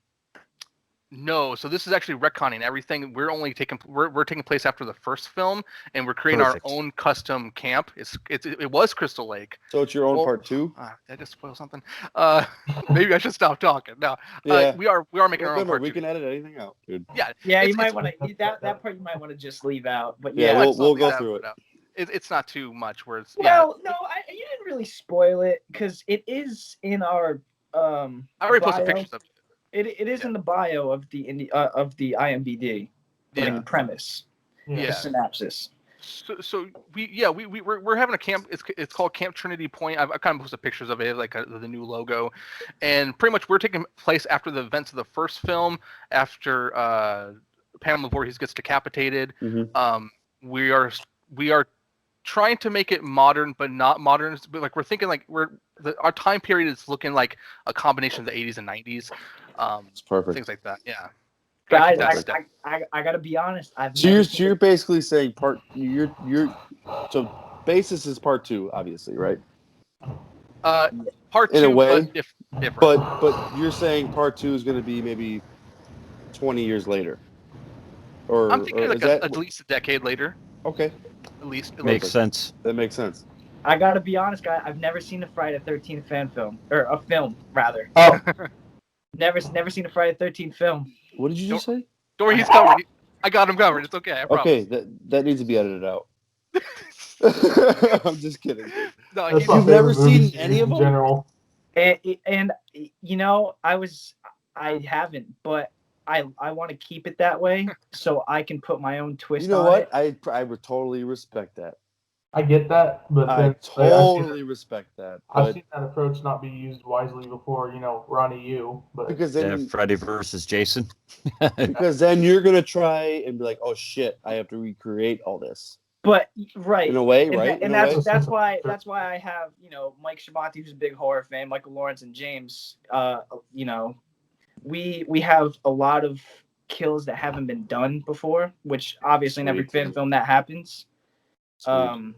Speaker 2: No, so this is actually retconning everything. We're taking place after the first film, and we're creating our own custom camp. It was Crystal Lake.
Speaker 4: So it's your own part 2.
Speaker 2: Did I just spoil something? Maybe I should stop talking. No, we are making our own part 2.
Speaker 4: We can edit anything out, dude.
Speaker 3: Yeah. You might want to that part. You might want to just leave out. But
Speaker 4: we'll go through it.
Speaker 2: It's not too much. Where it's
Speaker 3: no, you didn't really spoil it because it is in our.
Speaker 2: I already posted pictures of it.
Speaker 3: It is in the bio of the IMDb. The premise.
Speaker 2: Yeah.
Speaker 3: The synopsis.
Speaker 2: So we're having a camp. It's called Camp Trinity Point. I've kind of posted pictures of it, like the new logo, and pretty much we're taking place after the events of the first film, after Pamela Voorhees gets decapitated.
Speaker 4: Mm-hmm.
Speaker 2: We are trying to make it modern, but not modern. But like we're thinking like our time period is looking like a combination of the 80s and 90s,
Speaker 4: It's perfect.
Speaker 2: things like that. Yeah.
Speaker 3: Guys,
Speaker 2: That's
Speaker 3: I gotta be honest.
Speaker 4: So you're basically saying so basis is part 2, obviously, right?
Speaker 2: Part
Speaker 4: In
Speaker 2: 2,
Speaker 4: a way,
Speaker 2: but different.
Speaker 4: But you're saying part 2 is going to be maybe 20 years later, or
Speaker 2: I'm thinking
Speaker 4: or
Speaker 2: like
Speaker 4: is that
Speaker 2: at least a decade later.
Speaker 4: okay?
Speaker 2: At least.
Speaker 5: Makes sense.
Speaker 4: That makes sense.
Speaker 3: I gotta be honest, guys. I've never seen a Friday the 13th fan film, or a film rather.
Speaker 1: Oh,
Speaker 3: Never seen a Friday the 13th film.
Speaker 4: What did you just say?
Speaker 2: Don't worry, he's covered. I got him covered. It's okay. I promise.
Speaker 4: Okay, that needs to be edited out. I'm just kidding.
Speaker 2: No,
Speaker 1: that's my
Speaker 4: You've
Speaker 1: favorite
Speaker 4: never
Speaker 1: movie
Speaker 4: seen
Speaker 1: series
Speaker 4: any of
Speaker 1: in
Speaker 4: them?
Speaker 1: general.
Speaker 3: And you know, I haven't, but I want to keep it that way so I can put my own twist
Speaker 4: You know
Speaker 3: on
Speaker 4: what?
Speaker 3: it.
Speaker 4: I would totally respect that.
Speaker 1: I get that, but
Speaker 4: I
Speaker 1: then
Speaker 4: totally respect that.
Speaker 1: I've
Speaker 4: But
Speaker 1: seen that approach not be used wisely before. Ronnie Yu, but
Speaker 4: because
Speaker 5: Yeah,
Speaker 4: then
Speaker 5: Freddy versus Jason.
Speaker 4: because then you're gonna try and be like, oh shit, I have to recreate all this.
Speaker 3: But right,
Speaker 4: In a way,
Speaker 3: and
Speaker 4: right?
Speaker 3: and
Speaker 4: In a way?
Speaker 3: that's why I have Mike Shabati, who's a big horror fan, Michael Lawrence, and James. We have a lot of kills that haven't been done before, which obviously in every
Speaker 4: Sweet.
Speaker 3: film that happens.
Speaker 4: Sweet.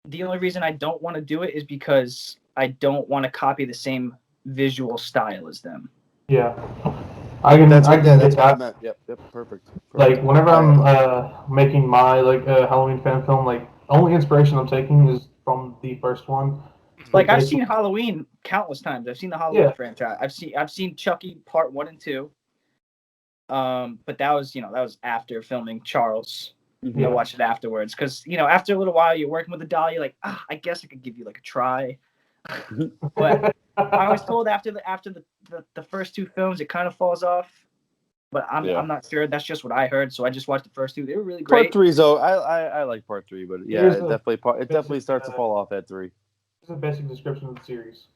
Speaker 3: The only reason I don't want to do it is because I don't want to copy the same visual style as them.
Speaker 1: yeah, I can.
Speaker 4: That's
Speaker 1: I
Speaker 4: what
Speaker 1: can
Speaker 4: that's
Speaker 1: get
Speaker 4: what I
Speaker 1: that.
Speaker 4: meant. Yep, perfect.
Speaker 1: Like whenever I'm making my Halloween fan film, like only inspiration I'm taking is from the first one.
Speaker 3: Like I've
Speaker 1: Basically-
Speaker 3: seen Halloween countless times. I've seen the Halloween
Speaker 1: Yeah.
Speaker 3: franchise. I've seen Chucky Part 1 and 2. But that was after filming Charles.
Speaker 4: Mhm.
Speaker 3: I watched it afterwards because after a little while you're working with the doll, you're like, I guess I could give you like a try. But I was told after the first 2 films it kind of falls off. But I'm not sure. That's just what I heard. So I just watched the first 2. They were really great.
Speaker 4: Part 3 though, I like part 3, but yeah,
Speaker 1: Here's
Speaker 4: it definitely starts to fall off at 3.
Speaker 1: It's a basic description of the series.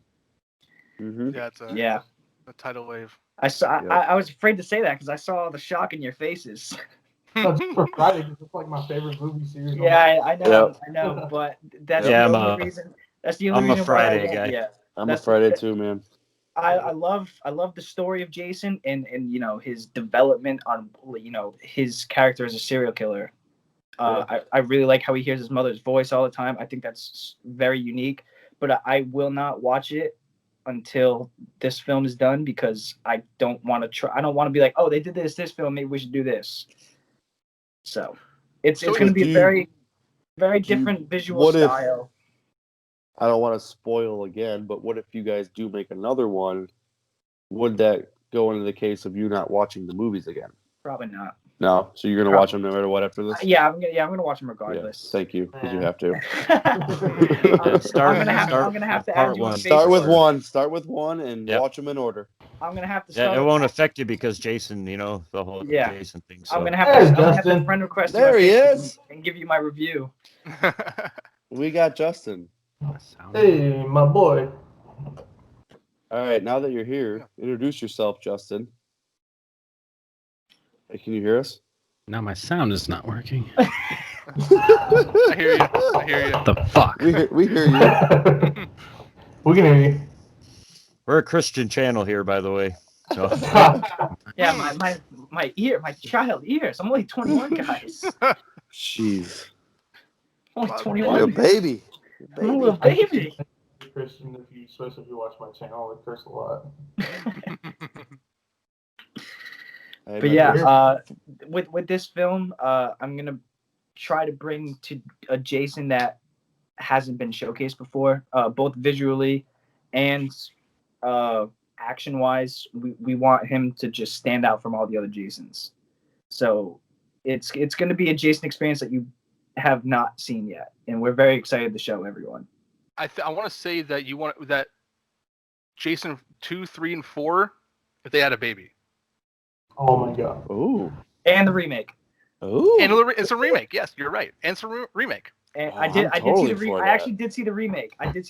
Speaker 4: Mm-hmm.
Speaker 2: Yeah, it's a tidal wave.
Speaker 3: I was afraid to say that because I saw the shock in your faces.
Speaker 1: That's for Friday because it's like my favorite movie series.
Speaker 3: Yeah, I know,
Speaker 4: Yep.
Speaker 3: I know, but that's
Speaker 5: Yeah,
Speaker 3: the
Speaker 5: I'm
Speaker 3: only reason. That's the only
Speaker 5: I'm a
Speaker 3: reason
Speaker 5: Friday
Speaker 3: why
Speaker 5: guy.
Speaker 3: Yeah,
Speaker 4: I'm
Speaker 3: That's-
Speaker 4: a Friday too, man.
Speaker 3: I love the story of Jason and his development on his character as a serial killer. I really like how he hears his mother's voice all the time. I think that's very unique. But I will not watch it until this film is done because I don't want to try. I don't want to be like, oh, they did this film, maybe we should do this. So it's going to be a very, very different visual style.
Speaker 4: I don't want to spoil again, but what if you guys do make another one? Would that go into the case of you not watching the movies again?
Speaker 3: Probably not.
Speaker 4: No, so you're gonna watch them no matter what after this.
Speaker 3: Yeah, I'm gonna watch them
Speaker 4: Yeah,
Speaker 3: regardless.
Speaker 4: thank you, because you have to.
Speaker 3: I'm gonna have to add you on
Speaker 4: Start with
Speaker 3: Facebook.
Speaker 4: one. Start with one and watch them in order.
Speaker 3: I'm gonna have to.
Speaker 5: Yeah, it won't affect you because Jason, the whole Jason thing. So.
Speaker 3: I'm gonna have to friend request you on
Speaker 4: There he
Speaker 3: Facebook
Speaker 4: is.
Speaker 3: and give you my review.
Speaker 4: We got Justin.
Speaker 1: Hey, my boy.
Speaker 4: All right, now that you're here, introduce yourself, Justin. Hey, can you hear us?
Speaker 6: Now my sound is not working.
Speaker 2: I hear you.
Speaker 6: What the fuck?
Speaker 4: We hear you.
Speaker 1: We can hear you.
Speaker 5: We're a Christian channel here, by the way. So.
Speaker 3: Yeah, my child ears. I'm only 21, guys.
Speaker 4: Jeez.
Speaker 3: Only
Speaker 4: You're a
Speaker 3: 21.
Speaker 4: baby.
Speaker 3: I'm a little baby.
Speaker 1: Christian, especially if you watch my channel, I curse a lot.
Speaker 3: But yeah, with this film, I'm gonna try to bring to a Jason that hasn't been showcased before, both visually and action wise. We want him to just stand out from all the other Jasons. So it's gonna be a Jason experience that you have not seen yet, and we're very excited to show everyone.
Speaker 2: I want to say that you want that Jason 2, 3, and 4 if they had a baby.
Speaker 1: Oh my god.
Speaker 4: Ooh.
Speaker 3: And the remake.
Speaker 4: Oh,
Speaker 2: And it's a remake. Yes, you're right. And it's a remake.
Speaker 3: And
Speaker 4: Oh,
Speaker 3: I did
Speaker 4: I'm
Speaker 3: see
Speaker 4: totally
Speaker 3: the
Speaker 4: for
Speaker 3: I
Speaker 4: that.
Speaker 3: actually did see the remake. I did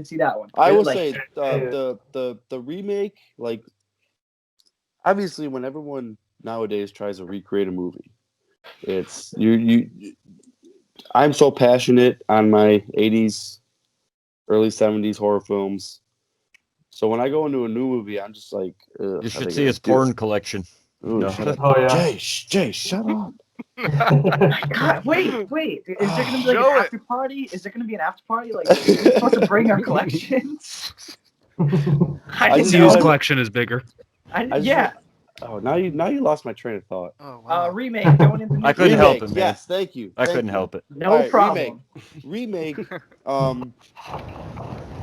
Speaker 3: see that one.
Speaker 4: I will
Speaker 3: Like,
Speaker 4: say the remake, like obviously when everyone nowadays tries to recreate a movie, it's you I'm so passionate on my 80s, early 70s horror films. So when I go into a new movie, I'm just like,
Speaker 5: You should see his porn collection.
Speaker 4: Ooh,
Speaker 5: No.
Speaker 4: shut up.
Speaker 1: Oh, yeah.
Speaker 4: Jay, shut up.
Speaker 3: God, wait. Is there gonna be like
Speaker 2: Show
Speaker 3: an
Speaker 2: it.
Speaker 3: after party? Is there gonna be an after party? Like, are we supposed to bring our collections? I didn't
Speaker 4: just
Speaker 3: know.
Speaker 6: Hughes'
Speaker 4: use-
Speaker 6: collection is bigger.
Speaker 3: Yeah.
Speaker 4: Oh, now you lost my train of thought.
Speaker 2: Oh wow.
Speaker 3: Remake going into
Speaker 5: I couldn't help
Speaker 4: Remake,
Speaker 5: it, man.
Speaker 4: yes, thank you.
Speaker 5: I
Speaker 4: thank
Speaker 5: couldn't
Speaker 4: you.
Speaker 5: help it.
Speaker 3: No
Speaker 4: All right,
Speaker 3: problem.
Speaker 4: Remake.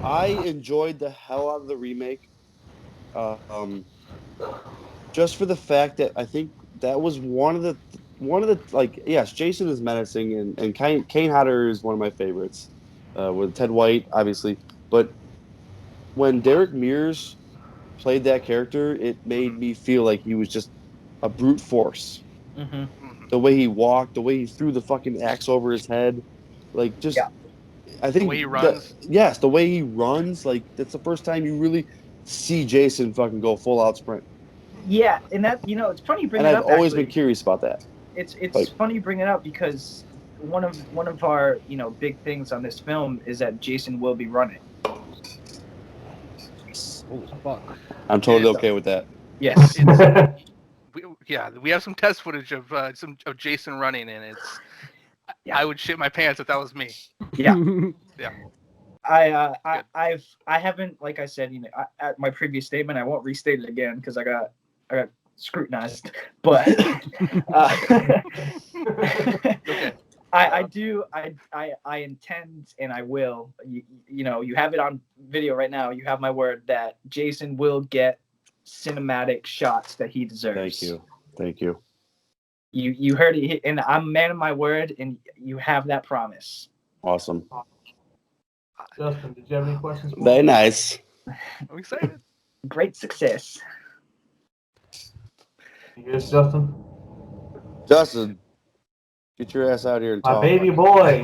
Speaker 4: I enjoyed the hell out of the remake. Just for the fact that I think that was one of the like, yes, Jason is menacing, and Kane Hodder is one of my favorites. With Ted White, obviously, but when Derek Mears played that character, it made me feel like he was just a brute force.
Speaker 3: Mm-hmm.
Speaker 4: The way he walked, the way he threw the fucking axe over his head, like just.
Speaker 3: Yeah.
Speaker 4: I think
Speaker 2: The way he runs.
Speaker 4: yes, the way he runs, like that's the first time you really see Jason fucking go full out sprint.
Speaker 3: Yeah, and that it's funny you bring
Speaker 4: And
Speaker 3: it
Speaker 4: I've
Speaker 3: up.
Speaker 4: always
Speaker 3: Actually,
Speaker 4: been curious about that.
Speaker 3: it's
Speaker 4: like-
Speaker 3: funny you bring it up because one of our big things on this film is that Jason will be running.
Speaker 6: Holy fuck.
Speaker 4: I'm totally
Speaker 2: It's-
Speaker 4: okay with that.
Speaker 3: Yes.
Speaker 2: We have some test footage of Jason running, and it's.
Speaker 3: Yeah.
Speaker 2: I would shit my pants if that was me.
Speaker 3: Yeah.
Speaker 2: Yeah.
Speaker 3: I haven't, like I said, at my previous statement, I won't restate it again because I got scrutinized. But
Speaker 2: Okay.
Speaker 3: I intend and I will. You have it on video right now. You have my word that Jason will get cinematic shots that he deserves.
Speaker 4: Thank you.
Speaker 3: You heard it, and I'm a man of my word, and you have that promise.
Speaker 4: Awesome.
Speaker 1: Justin, did you have any questions for
Speaker 4: Very
Speaker 1: me?
Speaker 4: nice.
Speaker 2: I'm excited.
Speaker 3: Great success.
Speaker 1: You good, Justin?
Speaker 4: Justin, get your ass out here and
Speaker 1: My
Speaker 4: talk.
Speaker 1: baby boy.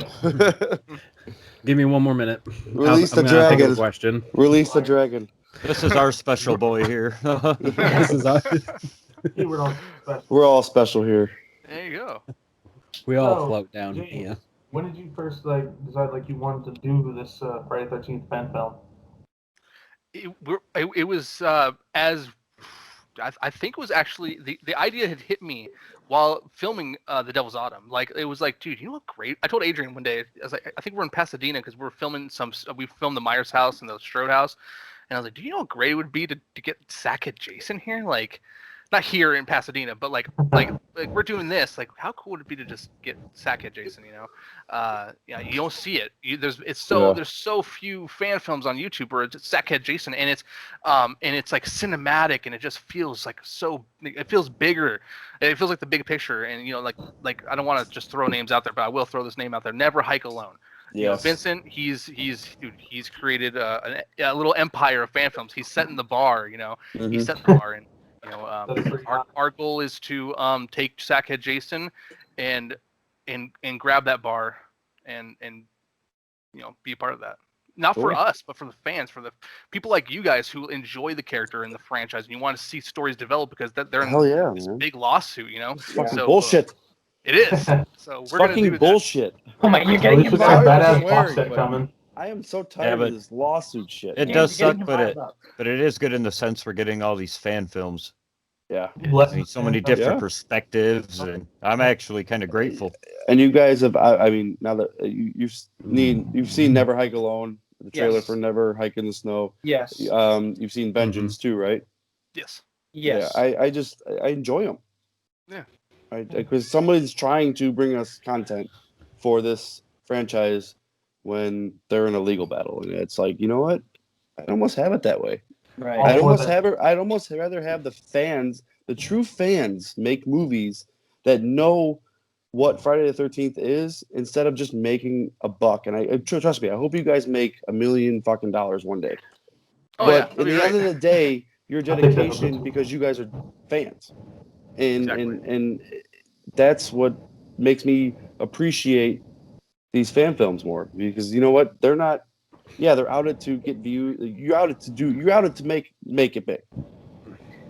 Speaker 6: Give me one more minute.
Speaker 4: Release the
Speaker 6: I'm gonna think of
Speaker 4: dragon.
Speaker 6: a question.
Speaker 4: Release the dragon.
Speaker 5: This is our special boy here.
Speaker 6: This is us.
Speaker 1: Keyword on special.
Speaker 4: We're all special here.
Speaker 2: There you go.
Speaker 6: We all
Speaker 1: So,
Speaker 6: float down
Speaker 1: James,
Speaker 6: here.
Speaker 1: when did you first decide you wanted to do this Friday the 13th fan film?
Speaker 2: It was as I think it was actually the idea had hit me while filming The Devil's Autumn. Like it was like, dude, you know what great? I told Adrian one day, I was like, I think we're in Pasadena because we're filming we filmed the Myers house and the Strode house, and I was like, do you know what great it would be to get Sackhead Jason here? Like, not here in Pasadena, but like we're doing this. Like, how cool would it be to just get Sackhead Jason? You don't see it. There's so few fan films on YouTube where it's Sackhead Jason, and it's like cinematic, and it just feels like it feels bigger. It feels like the big picture, and like I don't want to just throw names out there, but I will throw this name out there. Never Hike Alone.
Speaker 4: Yes.
Speaker 2: Vincent, he's created a little empire of fan films. He's setting the bar.
Speaker 4: Mhm.
Speaker 2: He set the bar, and
Speaker 1: pretty
Speaker 2: our goal is to take Sackhead Jason and grab that bar and be a part of that. Not for
Speaker 4: Cool.
Speaker 2: us, but for the fans, for the people like you guys who enjoy the character and the franchise, and you want to see stories develop because they're
Speaker 4: Hell
Speaker 2: in
Speaker 4: yeah,
Speaker 2: this
Speaker 4: man.
Speaker 2: big lawsuit.
Speaker 4: It's fucking
Speaker 2: So,
Speaker 4: bullshit.
Speaker 2: It is. So
Speaker 4: It's
Speaker 2: we're gonna do
Speaker 4: fucking
Speaker 2: that.
Speaker 4: bullshit.
Speaker 3: Oh my! You're
Speaker 1: At
Speaker 3: getting
Speaker 1: least
Speaker 3: him
Speaker 1: we got
Speaker 4: sorry
Speaker 3: fired
Speaker 1: a
Speaker 4: for
Speaker 3: up.
Speaker 1: badass box
Speaker 4: swearing,
Speaker 1: set
Speaker 4: but-
Speaker 1: coming.
Speaker 4: I am so tired
Speaker 5: but
Speaker 4: of this lawsuit shit.
Speaker 5: It
Speaker 3: James,
Speaker 5: does
Speaker 3: you're getting
Speaker 5: suck,
Speaker 3: him fired
Speaker 5: but
Speaker 3: up.
Speaker 5: it is good in the sense we're getting all these fan films.
Speaker 4: Yeah.
Speaker 5: I mean, so many different
Speaker 4: Yeah.
Speaker 5: perspectives, and I'm actually kind of grateful.
Speaker 4: And you guys have, I mean, now that you've seen Never Hike Alone, the trailer
Speaker 3: Yes.
Speaker 4: for Never Hike in the Snow.
Speaker 3: Yes.
Speaker 4: You've seen Vengeance too, right?
Speaker 2: Yes.
Speaker 3: Yes.
Speaker 4: Yeah, I enjoy them.
Speaker 2: Yeah.
Speaker 4: Because somebody's trying to bring us content for this franchise when they're in a legal battle, and it's like, you know what? I'd almost have it that way.
Speaker 3: Right.
Speaker 1: Oh,
Speaker 4: I'd
Speaker 1: for
Speaker 4: almost
Speaker 1: that.
Speaker 4: I'd almost rather have the fans, the true fans, make movies that know what Friday the 13th is instead of just making a buck. And I trust me, I hope you guys make $1 million fucking one day.
Speaker 2: Oh,
Speaker 4: But
Speaker 2: yeah,
Speaker 4: at
Speaker 2: that'd be
Speaker 4: the end
Speaker 2: great.
Speaker 4: of the day, your
Speaker 1: I think that's
Speaker 4: dedication
Speaker 1: what-
Speaker 4: because you guys are fans, and
Speaker 2: Exactly.
Speaker 4: and that's what makes me appreciate these fan films more, because you know what, they're not. Yeah, they're out it to get views. You're out it to make it big. And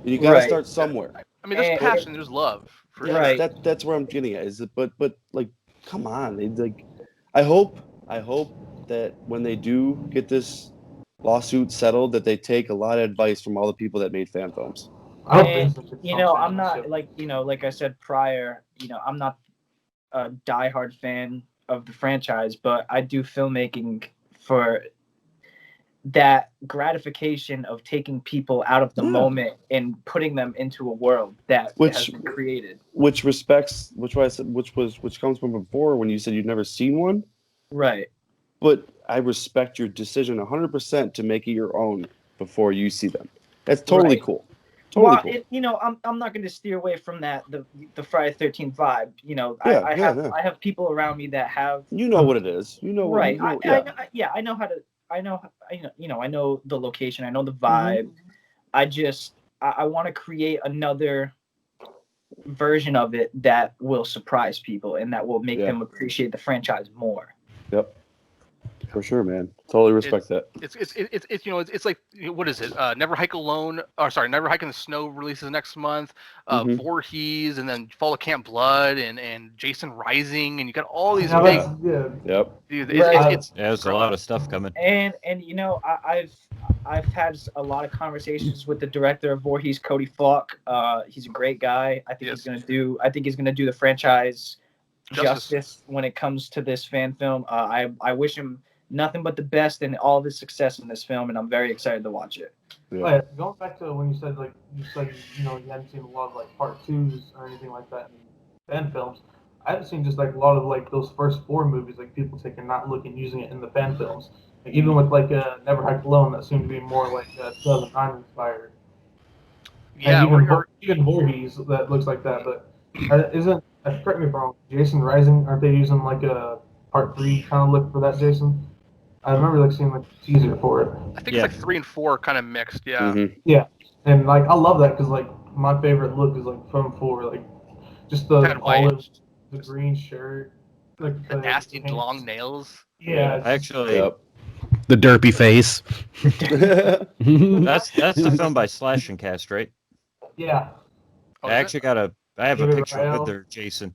Speaker 4: you got to
Speaker 3: Right.
Speaker 4: start somewhere.
Speaker 2: I mean, there's
Speaker 3: And-
Speaker 2: passion, there's love. For
Speaker 4: Yeah,
Speaker 3: Right.
Speaker 4: that's where I'm getting at. Is it, but like, come on, like, I hope that when they do get this lawsuit settled, that they take a lot of advice from all the people that made fan films.
Speaker 1: I hope
Speaker 3: And,
Speaker 1: Vincent gets
Speaker 3: you know,
Speaker 1: some
Speaker 3: I'm not
Speaker 1: censorship.
Speaker 3: like, you know, like I said prior, you know, I'm not a diehard fan of the franchise, but I do filmmaking for that gratification of taking people out of the
Speaker 4: Yeah.
Speaker 3: moment and putting them into a world that has been created.
Speaker 4: Which comes from before when you said you'd never seen one.
Speaker 3: Right.
Speaker 4: But I respect your decision 100% to make it your own before you see them. That's totally
Speaker 3: Right.
Speaker 4: cool. Totally cool.
Speaker 3: You know, I'm not going to steer away from that the Friday 13th vibe. You know,
Speaker 4: Yeah,
Speaker 3: I have people around me that have
Speaker 4: You know what it is. You know
Speaker 3: right.
Speaker 4: what. You know,
Speaker 3: I know how to. I know the location. I know the vibe. I want to create another version of it that will surprise people and that will make them appreciate the franchise more.
Speaker 4: Yep. For sure, man. Totally respect that.
Speaker 2: It's you know, it's like, what is it? Never Hike Alone, or sorry, Never Hike in the Snow releases next month. Voorhees, and then Fall of Camp Blood, and Jason Rising, and you got all these big.
Speaker 4: Yep.
Speaker 2: Dude,
Speaker 3: Right.
Speaker 5: There's a lot of stuff coming.
Speaker 3: And you know, I've had a lot of conversations with the director of Voorhees, Cody Falk. He's a great guy. I think he's gonna do the franchise justice when it comes to this fan film. I wish him nothing but the best and all of his success in this film, and I'm very excited to watch it.
Speaker 1: Yeah. Going back to when you said you hadn't seen a lot of like part 2s or anything like that in fan films. I haven't seen just like a lot of like those first 4 movies, like people taking that look and using it in the fan films. Like, even with like Never Hike Alone, that seemed to be more like 2009 inspired.
Speaker 2: Yeah,
Speaker 1: and even Voorhees that looks like that, but isn't, correct me if I'm wrong, Jason Rising, aren't they using like a part 3 kind of look for that, Jason? I remember like seeing like a teaser for it.
Speaker 2: I think it's like 3 and 4 kind of mixed. Yeah.
Speaker 1: Yeah, and like I love that because like my favorite look is like from 4, like just the olive, the green shirt, like
Speaker 2: the nasty long nails.
Speaker 1: Yeah,
Speaker 5: actually,
Speaker 6: the derpy face.
Speaker 5: that's the film by Slash and Cast, right?
Speaker 1: Yeah.
Speaker 5: I actually I have a picture of there, Jason.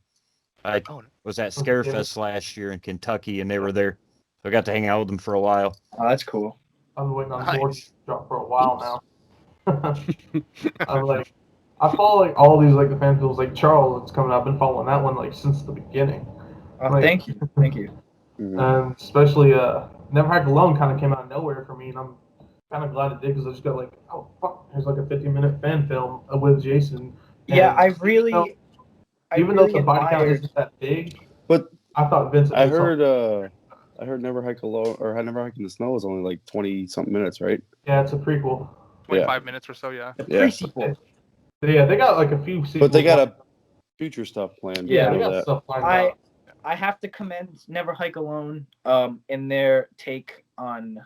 Speaker 5: I was at Scarefest last year in Kentucky, and they were there. So I got to hang out with them for a while.
Speaker 3: Oh, that's cool.
Speaker 1: I've been waiting on George to drop for a while now. I follow like all these like the fan films, like Charles. It's coming up. I've been following that one like since the beginning. Like,
Speaker 3: thank you.
Speaker 1: And especially Never Hike Alone kind of came out of nowhere for me, and I'm kind of glad it did because I just got like, oh fuck, there's like a 50-minute fan film with Jason.
Speaker 3: Yeah,
Speaker 1: and,
Speaker 3: I really.
Speaker 1: Even though the body count isn't that big,
Speaker 4: but
Speaker 1: I thought Vincent.
Speaker 4: I heard Never Hike Alone or Never Hike in the Snow is only like 20-something minutes, right?
Speaker 1: Yeah, it's a prequel.
Speaker 2: 25 minutes or so, yeah.
Speaker 3: Pre-sequel.
Speaker 1: Yeah, they got like a few sequels.
Speaker 4: But they got a future stuff planned.
Speaker 1: Yeah, they got stuff planned out.
Speaker 3: I have to commend Never Hike Alone in their take on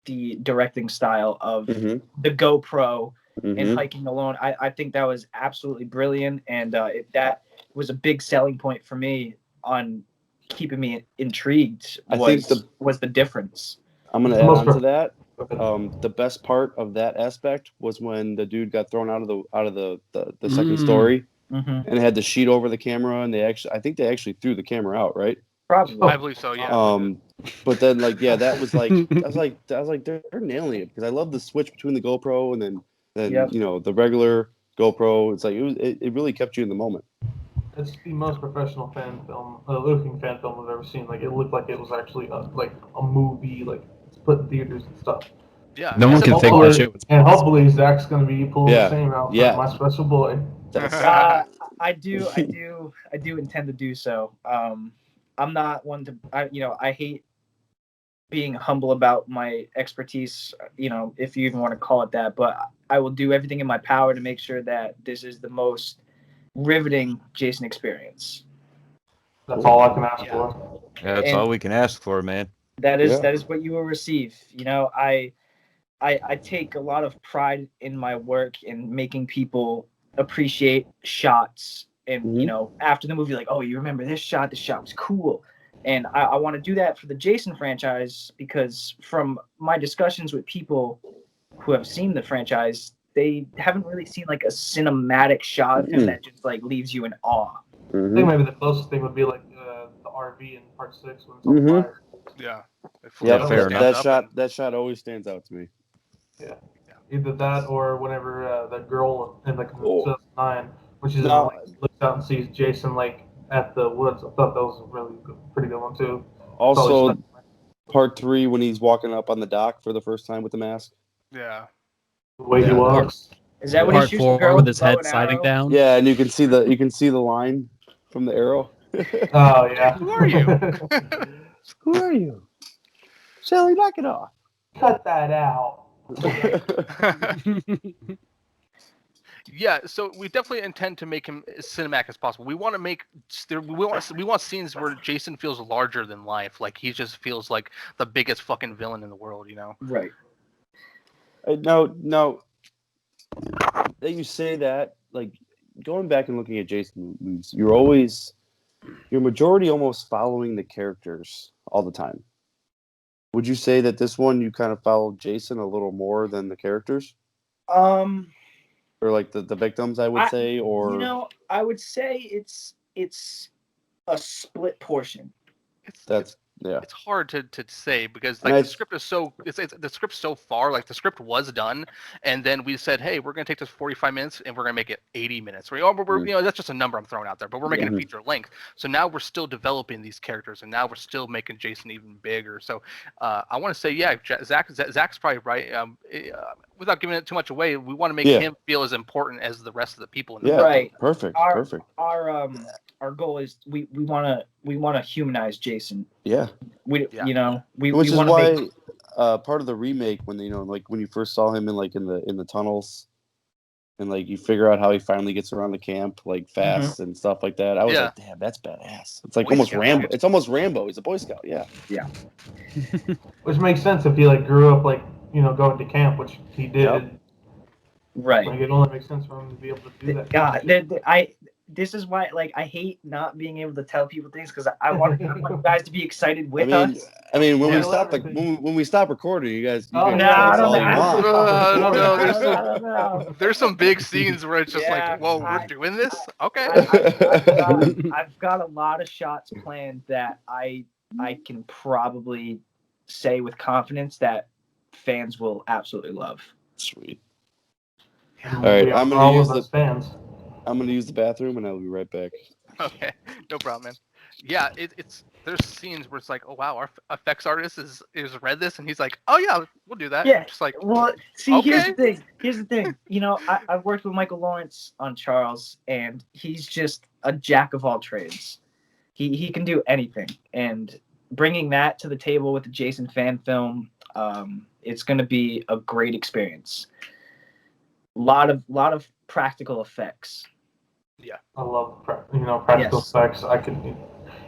Speaker 3: the directing style of the GoPro and hiking alone. I think that was absolutely brilliant, and that was a big selling point for me on keeping me intrigued. Was the difference.
Speaker 4: I'm gonna add on to that. The best part of that aspect was when the dude got thrown out of the second story and had the sheet over the camera, and I think they actually threw the camera out, right?
Speaker 3: Probably.
Speaker 2: I believe so, yeah.
Speaker 4: But then that was like I was like they're nailing it, because I love the switch between the GoPro and then the regular GoPro. It's like it really kept you in the moment.
Speaker 1: It's the most professional looking fan film I've ever seen. Like, it looked like it was actually like a movie, like it's put in theaters and stuff.
Speaker 2: Yeah.
Speaker 6: No one can think that shit.
Speaker 1: And hopefully Zach's gonna be pulling the same out for My Special Boy.
Speaker 3: I do intend to do so. I'm not one to. I hate being humble about my expertise. If you even want to call it that, but I will do everything in my power to make sure that this is the most riveting Jason experience.
Speaker 1: That's all I can ask for.
Speaker 5: Yeah, that's all we can ask for, man.
Speaker 3: That is what you will receive. I take a lot of pride in my work in making people appreciate shots and you know, after the movie, like, oh, you remember this shot? This shot was cool. And I want to do that for the Jason franchise because from my discussions with people who have seen the franchise, they haven't really seen like a cinematic shot of him that just like leaves you in awe.
Speaker 1: I think maybe the closest thing would be like the RV in Part 6 when it's on fire.
Speaker 2: Yeah.
Speaker 4: Yeah,
Speaker 5: fair enough.
Speaker 4: That shot always stands out to me.
Speaker 1: Yeah. Either that or whenever that girl in like 2009, when she's
Speaker 4: No.
Speaker 1: looks out and sees Jason like at the woods. I thought that was a really pretty good one too.
Speaker 4: Also, Part 3 when he's walking up on the dock for the first time with the mask.
Speaker 2: Yeah.
Speaker 1: The way he walks.
Speaker 3: Is that when
Speaker 6: Part
Speaker 3: he shoots the
Speaker 6: 4
Speaker 3: girl
Speaker 6: with his
Speaker 3: bow
Speaker 6: head
Speaker 3: and
Speaker 6: sliding
Speaker 3: arrow?
Speaker 6: down.
Speaker 4: Yeah, and you can see the line from the arrow.
Speaker 1: Oh yeah.
Speaker 2: Who are you?
Speaker 4: Who are you? Sally, knock it off.
Speaker 1: Cut that out.
Speaker 2: Yeah, so we definitely intend to make him as cinematic as possible. We want to make we want scenes where Jason feels larger than life, like he just feels like the biggest fucking villain in the world, you know?
Speaker 3: Right.
Speaker 4: Now that you say that, like going back and looking at Jason movies, you're majority almost following the characters all the time. Would you say that this one you kind of followed Jason a little more than the characters? Or like the victims, I would say, or
Speaker 3: you know, I would say it's a split portion.
Speaker 2: It's hard to say because like the script is so the script's so far, like the script was done and then we said, hey, we're gonna take this 45 minutes and we're gonna make it 80 minutes. You know, that's just a number I'm throwing out there, but we're making it feature length. So now we're still developing these characters and now we're still making Jason even bigger. So I want to say, yeah, Zach's probably right. Without giving it too much away, we want to make him feel as important as the rest of the people in the movie.
Speaker 3: Right.
Speaker 4: Perfect.
Speaker 3: Our goal is we want to humanize Jason.
Speaker 4: Yeah.
Speaker 3: Which
Speaker 4: is why part of the remake when like when you first saw him in the tunnels and like you figure out how he finally gets around the camp like fast and stuff like that. I was like, damn, that's badass. It's like almost Rambo. It's almost Rambo. He's a Boy Scout. Yeah.
Speaker 3: Yeah.
Speaker 1: Which makes sense if he like grew up like going to camp, which he did.
Speaker 4: Yep.
Speaker 3: Right.
Speaker 1: Like it only makes sense for him to be able to do that.
Speaker 3: God, this is why, like, I hate not being able to tell people things because I want you guys to be excited with us.
Speaker 4: I mean, when we stop recording, you guys.
Speaker 3: No,
Speaker 2: there's some big scenes where it's just like, whoa, we're doing this? Okay.
Speaker 3: I've got a lot of shots planned that I can probably say with confidence that fans will absolutely love.
Speaker 4: Sweet.
Speaker 1: Yeah.
Speaker 4: All right, I'm gonna use the
Speaker 1: fans.
Speaker 4: I'm gonna use the bathroom and I'll be right back.
Speaker 2: Okay, no problem, man. Yeah, there's scenes where it's like, oh wow, our effects artist is read this and he's like, oh yeah, we'll do that.
Speaker 3: Yeah,
Speaker 2: just like,
Speaker 3: well, see,
Speaker 2: okay.
Speaker 3: Here's the thing. You know, I've worked with Michael Lawrence on Charles, and he's just a jack of all trades. He can do anything, and bringing that to the table with the Jason fan film, it's going to be a great experience. Lot of practical effects.
Speaker 2: Yeah,
Speaker 1: I love practical effects. I can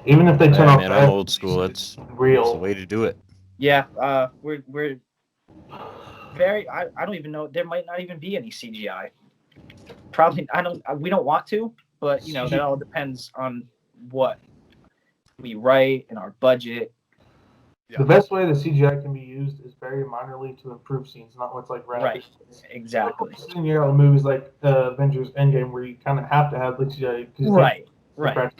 Speaker 1: even if they turn off.
Speaker 5: Man, I'm old school. It's
Speaker 1: real.
Speaker 5: It's the way to do it.
Speaker 3: Yeah, we're very. I don't even know. There might not even be any CGI. Probably we don't want to, but that all depends on what we write and our budget.
Speaker 1: Yeah. The best way the CGI can be used is very minorly to improve scenes, not what's like rapid.
Speaker 3: Right, exactly.
Speaker 1: You got movies like Avengers Endgame where you kind of have to have the CGI.
Speaker 3: Right.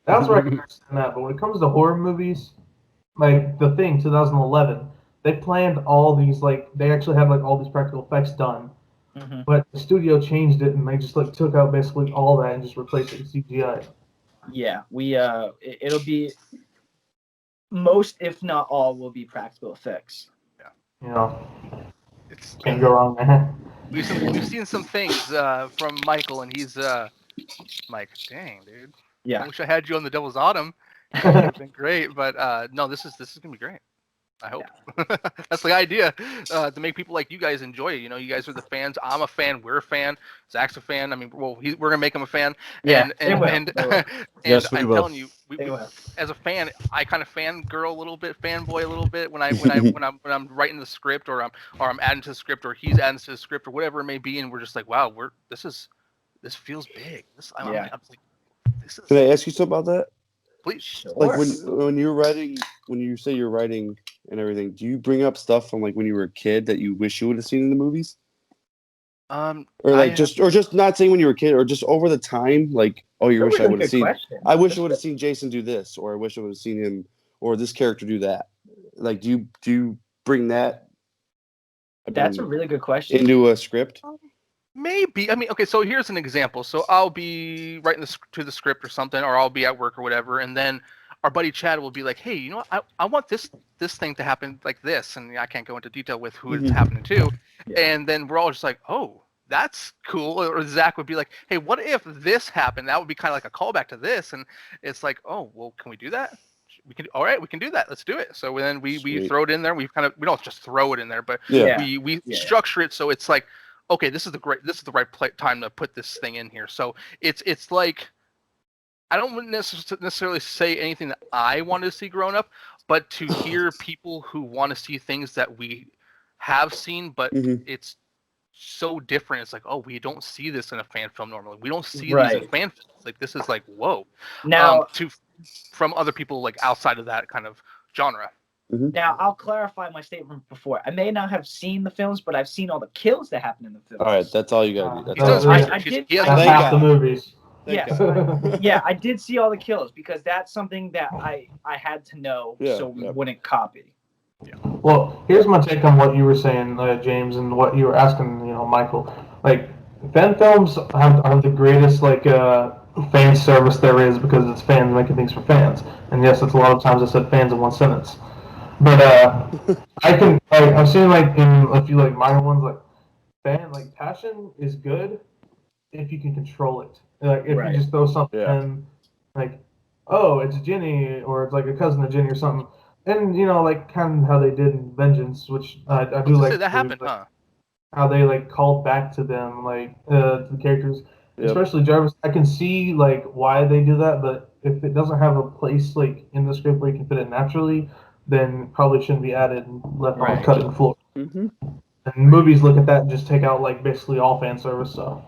Speaker 1: That's where I can understand that. But when it comes to horror movies, like The Thing, 2011, they planned all these they actually had all these practical effects done, but the studio changed it and they just took out basically all that and just replaced it with CGI.
Speaker 3: Yeah, it'll be. Most, if not all, will be practical effects.
Speaker 2: Yeah.
Speaker 1: Can't go wrong there.
Speaker 2: We've seen some things from Michael, and he's Mike. Dang, dude.
Speaker 3: Yeah.
Speaker 2: I wish I had you on the Devil's Autumn. It's been great, but no, this is gonna be great. I hope. Yeah. That's the idea, to make people like you guys enjoy it. You guys are the fans. I'm a fan. We're a fan. Zach's a fan. I mean, we're gonna make him a fan.
Speaker 3: Yeah,
Speaker 2: and
Speaker 5: yes, we
Speaker 2: I'm
Speaker 5: will.
Speaker 2: telling you, as a fan, I kind of fangirl a little bit, fanboy a little bit when I'm writing the script or I'm adding to the script or he's adding to the script or whatever it may be, and we're just like, wow, this feels big. I'm like, this is
Speaker 4: Can I ask you something about that?
Speaker 2: please.
Speaker 3: Sure.
Speaker 4: Like when you're writing, when you say you're writing and everything, do you bring up stuff from like when you were a kid that you wish you would have seen in the movies? Or like just not saying when you were a kid, or just over the time, like, oh, you
Speaker 3: That's
Speaker 4: wish
Speaker 3: a
Speaker 4: I would have
Speaker 3: good
Speaker 4: seen.
Speaker 3: question.
Speaker 4: I wish I would have seen Jason do this, or I wish I would have seen him or this character do that. Like, do you bring that?
Speaker 3: That's a really good question.
Speaker 4: Into a script.
Speaker 2: Maybe. I mean, okay, so here's an example. So I'll be writing to the script or something, or I'll be at work or whatever, and then our buddy Chad will be like, hey, you know what? I want this thing to happen like this, and I can't go into detail with who it's happening to.
Speaker 3: Yeah.
Speaker 2: And then we're all just like, oh, that's cool. Or Zach would be like, hey, what if this happened? That would be kind of like a callback to this. And it's like, oh, well, can we do that? All right, we can do that. Let's do it. So then we
Speaker 4: Sweet.
Speaker 2: throw it in there. We don't just throw it in there, but
Speaker 4: Yeah.
Speaker 2: we structure it so it's like, okay, this is the right time to put this thing in here. So it's like, I don't necessarily say anything that I wanted to see growing up, but to hear people who want to see things that we have seen, but it's so different. It's like, oh, we don't see this in a fan film normally. We don't see these in fan films. Like, this is like, whoa.
Speaker 3: Now,
Speaker 2: from other people like outside of that kind of genre.
Speaker 3: Now, I'll clarify my statement before. I may not have seen the films, but I've seen all the kills that happen in the films.
Speaker 4: All right, that's all you gotta do.
Speaker 2: He does.
Speaker 3: I did.
Speaker 2: He has
Speaker 1: That's half the movies.
Speaker 3: Yes, I did see all the kills because that's something that I had to know so we wouldn't copy.
Speaker 2: Yeah.
Speaker 1: Well, here's my take on what you were saying, James, and what you were asking, Michael. Like, fan films have the greatest fan service there is because it's fans making things for fans. And yes, it's a lot of times I said fans in one sentence. But I've seen in a few minor ones passion is good if you can control it. Like if you just throw something in, like, oh, it's Ginny, or it's like a cousin of Ginny or something. And kind of how they did in Vengeance, which I do like.
Speaker 2: That happened, huh?
Speaker 1: How they called back to them, to the characters, especially Jarvis. I can see why they do that, but if it doesn't have a place in the script where you can fit it naturally, then it probably shouldn't be added and left on the cutting floor. And movies look at that and just take out basically all fan service stuff.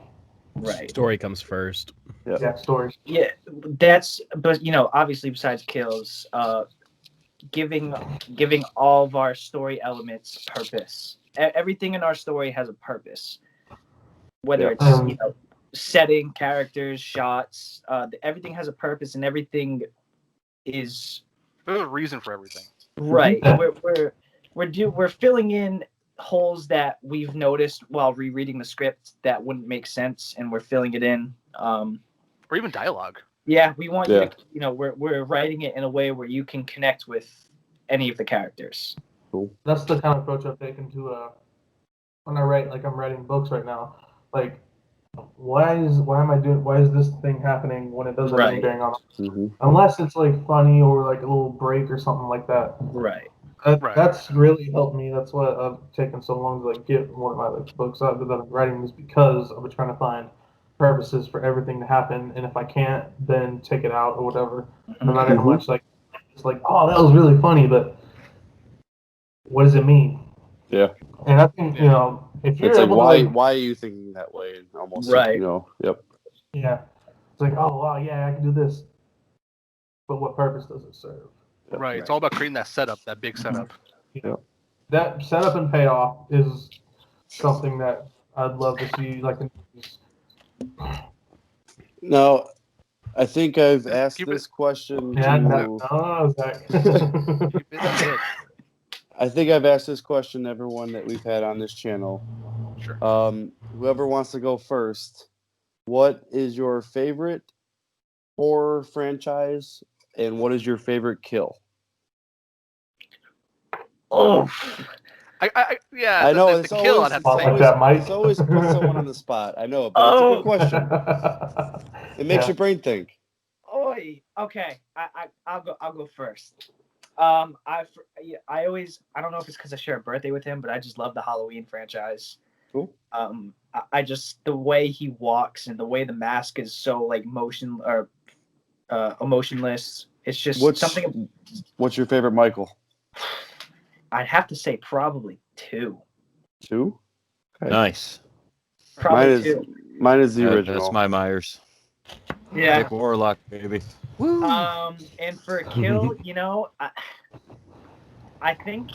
Speaker 6: Right. Story comes first.
Speaker 1: Yeah, stories.
Speaker 3: Yeah, but obviously besides kills, giving all of our story elements purpose. Everything in our story has a purpose. Whether it's setting, characters, shots, everything has a purpose, and everything is.
Speaker 2: There's a reason for everything.
Speaker 3: Right. We're filling in holes that we've noticed while rereading the script that wouldn't make sense, and we're filling it in.
Speaker 2: Or even dialogue.
Speaker 3: Yeah, we want you to, we're writing it in a way where you can connect with any of the characters.
Speaker 4: Cool.
Speaker 1: That's the kind of approach I've taken to when I write. I'm writing books right now. Why is this thing happening when it doesn't have any bearing on it? Unless it's funny or a little break or something like that.
Speaker 3: Right.
Speaker 1: That's really helped me. That's why I've taken so long to get one of my books out that I'm writing, is because I've been trying to find purposes for everything to happen, and if I can't, then take it out or whatever. I'm not even much it's oh, that was really funny, but what does it mean?
Speaker 4: Yeah.
Speaker 1: And I think if you're
Speaker 4: it's
Speaker 1: able
Speaker 4: why are you thinking that way? And almost
Speaker 1: Yeah. It's oh wow, yeah, I can do this, but what purpose does it serve?
Speaker 2: Right. It's all about creating that setup, that big setup.
Speaker 1: Yeah. That setup and payoff is something that I'd love to see in movies.
Speaker 4: Now, I think I've asked this question
Speaker 1: Zach.
Speaker 4: I think I've asked this question to everyone that we've had on this channel.
Speaker 2: Sure.
Speaker 4: Whoever wants to go first, what is your favorite horror franchise, and what is your favorite kill?
Speaker 2: Oh, I know
Speaker 4: it's
Speaker 2: the kill. I'd have to say.
Speaker 4: It's always put someone on the spot. I know, but it's a good question. It makes your brain think.
Speaker 3: Okay. I'll go first. I don't know if it's because I share a birthday with him, but I just love the Halloween franchise.
Speaker 4: Cool.
Speaker 3: I just, the way he walks and the way the mask is so emotionless. It's just something.
Speaker 4: What's your favorite Michael?
Speaker 3: I'd have to say probably 2.
Speaker 4: 2? Okay.
Speaker 5: Nice.
Speaker 3: Probably 2.
Speaker 4: Mine is the original.
Speaker 5: That's my Myers.
Speaker 3: Yeah.
Speaker 5: Dick Warlock, baby. Woo!
Speaker 3: And for a kill, I think.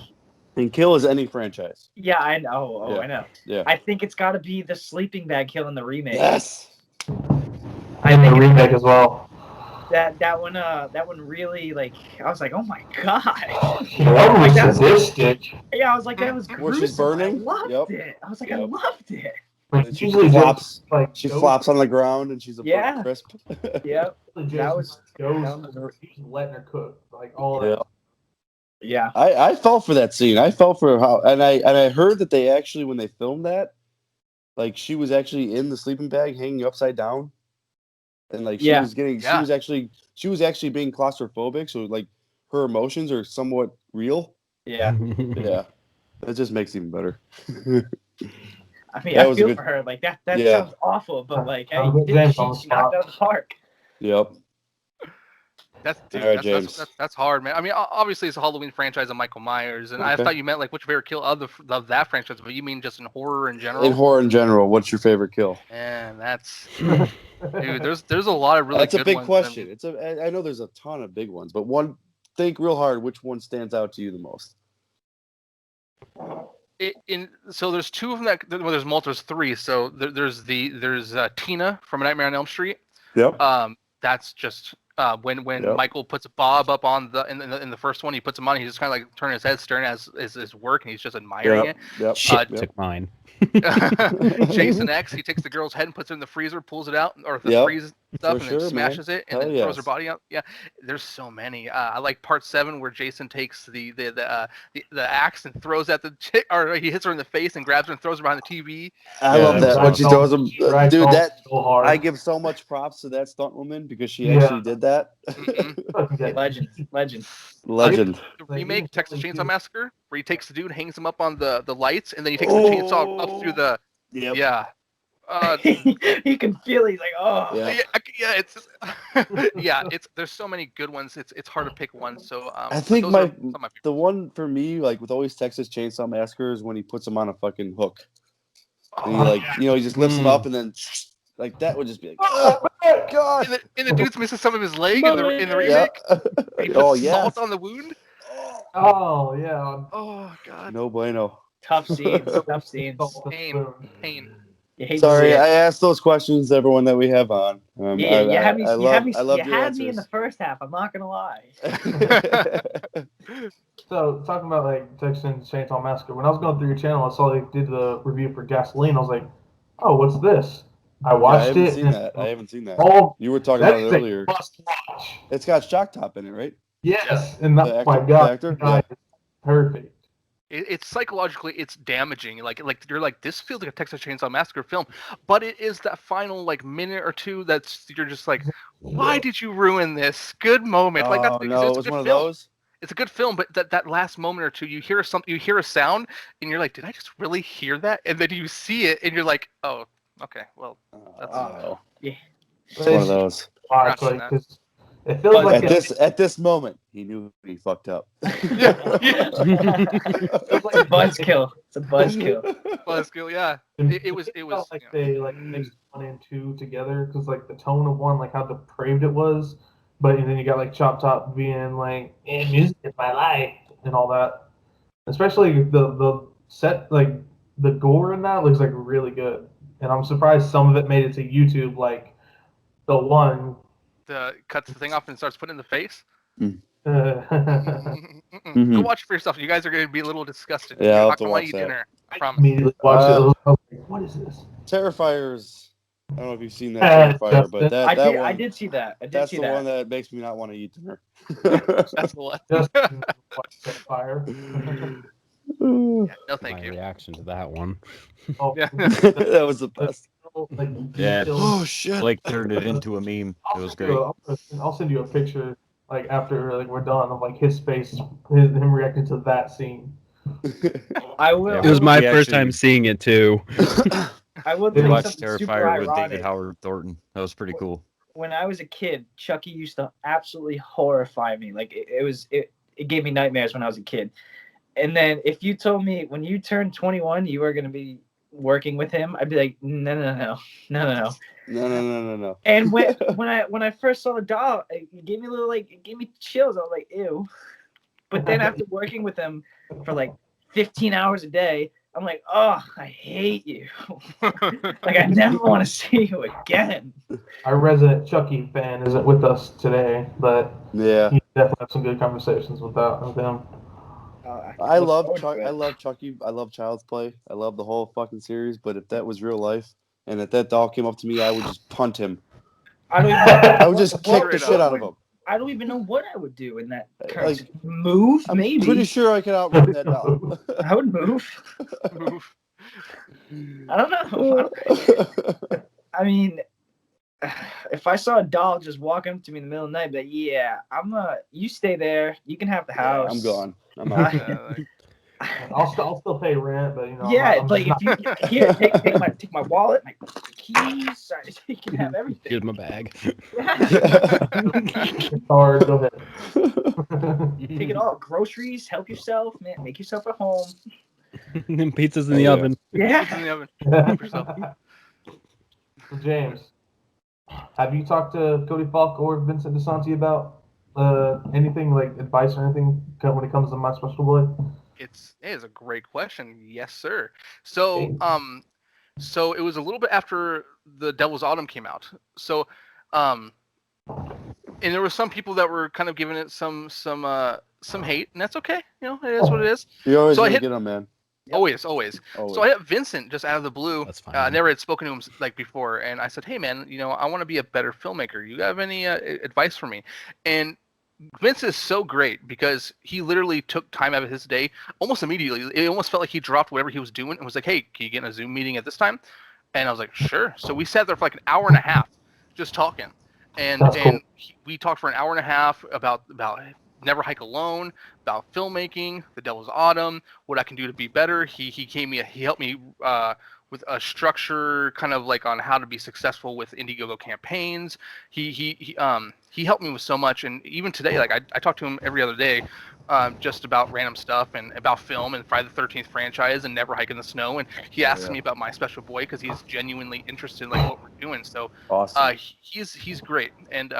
Speaker 4: And kill is any franchise.
Speaker 3: Yeah, I know.
Speaker 4: Yeah.
Speaker 3: I know.
Speaker 4: Yeah.
Speaker 3: I think it's got to be the sleeping bag kill in the remake.
Speaker 4: Yes.
Speaker 1: I think the remake as well.
Speaker 3: That one really, like, I was like, oh my god.
Speaker 1: That was sadistic.
Speaker 3: Yeah, I was like, that was gruesome.
Speaker 4: Where she's burning?
Speaker 3: I loved it. I was like, I
Speaker 4: Yep.
Speaker 3: loved it.
Speaker 4: And she
Speaker 1: Usually
Speaker 4: flops.
Speaker 1: Joe's, like,
Speaker 4: She
Speaker 1: Joe's-
Speaker 4: flops on the ground and she's a
Speaker 3: Yeah.
Speaker 4: crisp.
Speaker 3: Yep. That was
Speaker 1: Joe's letting her cook, like all that.
Speaker 3: Yeah.
Speaker 4: I fell for that scene. I fell for how, and I heard that they actually, when they filmed that, like she was actually in the sleeping bag hanging upside down, and like she
Speaker 3: Yeah.
Speaker 4: was getting,
Speaker 2: Yeah.
Speaker 4: she was actually being claustrophobic. So like her emotions are somewhat real.
Speaker 3: Yeah.
Speaker 4: Yeah, that just makes it even better.
Speaker 3: I mean,
Speaker 4: That
Speaker 3: I
Speaker 4: was
Speaker 3: feel
Speaker 4: good.
Speaker 3: for her. Like that
Speaker 4: Yeah.
Speaker 3: sounds awful, but like, hey,
Speaker 1: I'm
Speaker 3: you
Speaker 1: good,
Speaker 3: did,
Speaker 1: James,
Speaker 3: she knocked it out of the park.
Speaker 4: Yep.
Speaker 2: Dude,
Speaker 4: All right, James.
Speaker 2: that's hard, man. I mean, obviously it's a Halloween franchise of Michael Myers, and I
Speaker 4: Okay.
Speaker 2: thought you meant like what's your favorite kill of that franchise, but you mean just in horror in general?
Speaker 4: In horror in general, what's your favorite kill?
Speaker 2: And that's dude. There's a lot of really
Speaker 4: That's
Speaker 2: good
Speaker 4: a big
Speaker 2: ones.
Speaker 4: question. I know there's a ton of big ones, but think real hard. Which one stands out to you the most?
Speaker 2: So there's two of them there's multiple. There's three. So there's Tina from A Nightmare on Elm Street.
Speaker 4: Yep.
Speaker 2: That's just when
Speaker 4: Yep.
Speaker 2: Michael puts Bob up on in the first one, he puts him on. He's just kind of like turning his head, staring at his work, and he's just admiring it.
Speaker 4: Yep.
Speaker 6: Shit,
Speaker 4: Yep.
Speaker 6: took mine.
Speaker 2: Jason X, he takes the girl's head and puts it in the freezer, pulls it out, or the
Speaker 4: Yep.
Speaker 2: freeze stuff,
Speaker 4: For
Speaker 2: and then
Speaker 4: sure,
Speaker 2: smashes it, and
Speaker 4: Hell
Speaker 2: then throws her
Speaker 4: yes.
Speaker 2: body out. Yeah, there's so many. I like part 7 where Jason takes the axe and throws at the chick, or he hits her in the face and grabs her and throws her behind the TV.
Speaker 4: I
Speaker 6: Yeah,
Speaker 4: love
Speaker 6: that
Speaker 4: that
Speaker 6: was
Speaker 4: when she
Speaker 1: awesome.
Speaker 4: throws him.
Speaker 1: Right,
Speaker 4: Dude, that
Speaker 1: so hard.
Speaker 4: I give so much props to that stunt woman because she
Speaker 1: Yeah.
Speaker 4: actually did that.
Speaker 2: Mhm.
Speaker 3: Legend.
Speaker 4: Legend.
Speaker 2: The
Speaker 1: Like,
Speaker 2: remake
Speaker 1: even
Speaker 2: Texas
Speaker 1: something
Speaker 2: Chainsaw
Speaker 1: too-
Speaker 2: Massacre, where he takes the dude, hangs him up on the lights, and then he takes the chainsaw up through the
Speaker 4: Yep.
Speaker 2: yeah.
Speaker 3: You can feel it. He's like, oh.
Speaker 4: Yeah.
Speaker 2: It's just, there's so many good ones. It's hard to pick one. So
Speaker 4: I think
Speaker 2: those are some of my
Speaker 4: the one for me, like with always Texas Chainsaw Massacre, is when he puts him on a fucking hook. And he he just lifts him up and then like that would just be like, oh god.
Speaker 2: And the dude's missing some of his leg in the remake.
Speaker 4: Yeah.
Speaker 2: He puts
Speaker 4: Oh yeah.
Speaker 2: salt on the wound.
Speaker 1: Oh yeah.
Speaker 2: Oh god.
Speaker 4: No bueno.
Speaker 3: Tough scenes. Tough scenes.
Speaker 2: Pain.
Speaker 3: You hate to
Speaker 4: Sorry,
Speaker 3: see it.
Speaker 4: I asked those questions to everyone that we have on.
Speaker 3: Yeah, you had me.
Speaker 4: I
Speaker 3: You had me.
Speaker 4: I love
Speaker 3: You
Speaker 4: your
Speaker 3: had me in the
Speaker 4: answers.
Speaker 3: first half. I'm not gonna lie.
Speaker 1: So talking about like Texas Chainsaw Massacre, when I was going through your channel, I saw they did the review for Gasoline. I was like, oh, what's this? I watched
Speaker 4: I
Speaker 1: it.
Speaker 4: haven't seen that.
Speaker 1: Oh,
Speaker 4: You were talking
Speaker 1: that
Speaker 4: about it
Speaker 1: is a
Speaker 4: earlier.
Speaker 1: must watch.
Speaker 4: It's got Shock Top in it, right?
Speaker 1: Yes, and that,
Speaker 4: The
Speaker 1: my
Speaker 4: actor-
Speaker 1: God,
Speaker 4: the actor?
Speaker 1: the guy is perfect.
Speaker 2: It's psychologically it's damaging. Like you're like, this feels like a Texas Chainsaw Massacre film, but it is that final like minute or two that's you're just like, why did you ruin this good moment? Like that's
Speaker 4: Oh no, it was one of those.
Speaker 2: It's a good film, but that last moment or two, you hear a sound, and you're like, did I just really hear that? And then you see it, and you're like, oh, okay, well, that's
Speaker 4: Oh,
Speaker 3: Yeah.
Speaker 4: it's one of those.
Speaker 1: Watch,
Speaker 2: Watching
Speaker 1: like,
Speaker 2: that.
Speaker 1: 'cause it feels like
Speaker 4: At this moment, he knew he fucked up.
Speaker 2: yeah.
Speaker 3: It's a buzzkill. It's a buzzkill.
Speaker 2: Buzzkill, yeah. It was
Speaker 1: felt like
Speaker 2: you know.
Speaker 1: they like mixed 1 and 2 together because like the tone of one, like how depraved it was, but and then you got like Chop Top being like, music is my life and all that. Especially the set, like the gore in that looks like really good, and I'm surprised some of it made it to YouTube. Like the one.
Speaker 2: Cuts the thing off and starts putting it in the face.
Speaker 1: Mm-hmm.
Speaker 2: Go watch it for yourself. You guys are going to be a little disgusted.
Speaker 4: Yeah,
Speaker 2: You're
Speaker 4: I'll
Speaker 2: not
Speaker 4: have to
Speaker 2: going to want
Speaker 4: watch
Speaker 2: to eat
Speaker 4: that.
Speaker 2: dinner. I
Speaker 1: I
Speaker 2: promise.
Speaker 1: immediately watched it. I was like, what is this?
Speaker 4: Terrifiers. I don't know if you've seen that Terrifier, but
Speaker 1: Justin.
Speaker 4: that one.
Speaker 3: I did see that. I did
Speaker 4: That's
Speaker 3: see
Speaker 4: the
Speaker 3: that.
Speaker 4: one that makes me not want to eat dinner.
Speaker 2: That's the one.
Speaker 1: Justin watched Fire.
Speaker 2: No, thank
Speaker 6: My
Speaker 2: you.
Speaker 6: reaction to that one.
Speaker 1: Oh,
Speaker 2: Yeah.
Speaker 4: That was the best.
Speaker 1: like,
Speaker 5: Yeah.
Speaker 4: Oh shit!
Speaker 5: Blake turned it into a meme. It was great.
Speaker 1: I'll send you a picture like after like we're done of like his face, him reacting to that scene.
Speaker 3: I will.
Speaker 6: It was my
Speaker 5: We
Speaker 6: first
Speaker 5: actually-
Speaker 6: time seeing it too.
Speaker 3: I will
Speaker 1: We
Speaker 3: tell you
Speaker 5: Watched
Speaker 3: something super
Speaker 5: Terrifier with
Speaker 3: ironic.
Speaker 5: David Howard Thornton. That was pretty cool.
Speaker 3: When I was a kid, Chucky used to absolutely horrify me. Like it gave me nightmares when I was a kid. And then if you told me when you turned 21 you were going to be working with him, I'd be like, no.
Speaker 4: No.
Speaker 3: And when I first saw the doll, it gave me it gave me chills. I was like, ew. But then after working with him for like 15 hours a day, I'm like, oh, I hate you. Like, I never want to see you again.
Speaker 1: Our resident Chucky fan isn't with us today, but
Speaker 4: Yeah.
Speaker 1: you definitely have some good conversations with him.
Speaker 4: I love Chucky. I love Child's Play. I love the whole fucking series. But if that was real life, and if that doll came up to me, I would just punt him. I would just kick the shit out of him.
Speaker 3: I don't even know what I would do in that.
Speaker 4: Like,
Speaker 3: move,
Speaker 4: I'm
Speaker 3: maybe.
Speaker 4: pretty sure I could outrun that doll.
Speaker 3: I would move. I don't know. I mean, if I saw a doll just walking up to me in the middle of the night, but yeah, you stay there. You can have the house.
Speaker 4: I'm gone. I'm out.
Speaker 1: I'll still pay rent, but
Speaker 3: Yeah, if you here, take my wallet, my keys. Sorry, you can have everything.
Speaker 6: Here's my bag.
Speaker 1: Card, go ahead.
Speaker 3: Take it all. Groceries, help yourself, man. Make yourself at home.
Speaker 6: And pizza's in the oven.
Speaker 3: Yeah.
Speaker 2: Pizza's in the oven. Help yourself.
Speaker 1: So James, have you talked to Cody Falk or Vincent DeSanti about anything like advice or anything when it comes to My Special Boy?
Speaker 2: It is a great question. Yes, sir. So so it was a little bit after The Devil's Autumn came out. So and there were some people that were kind of giving it some hate, and that's okay. It is what it is.
Speaker 4: You always get them, man.
Speaker 2: Yep. Always. So I hit Vincent just out of the blue.
Speaker 6: That's fine.
Speaker 2: I never had spoken to him like before, and I said, "Hey, man, I want to be a better filmmaker. You have any advice for me?" And Vince is so great because he literally took time out of his day almost immediately. It almost felt like he dropped whatever he was doing and was like, "Hey, can you get in a Zoom meeting at this time?" And I was like, "Sure." So we sat there for like an hour and a half just talking, and
Speaker 1: cool.
Speaker 2: we talked for an hour and a half about Never Hike Alone, about filmmaking, The Devil's Autumn, what I can do to be better. He helped me with a structure, kind of like on how to be successful with Indiegogo campaigns. He helped me with so much, and even today, like I talk to him every other day, just about random stuff and about film and Friday the 13th franchise and Never Hike in the Snow. And he asks me about My Special Boy because he's genuinely interested in like what we're doing. So
Speaker 4: awesome.
Speaker 2: He's great, and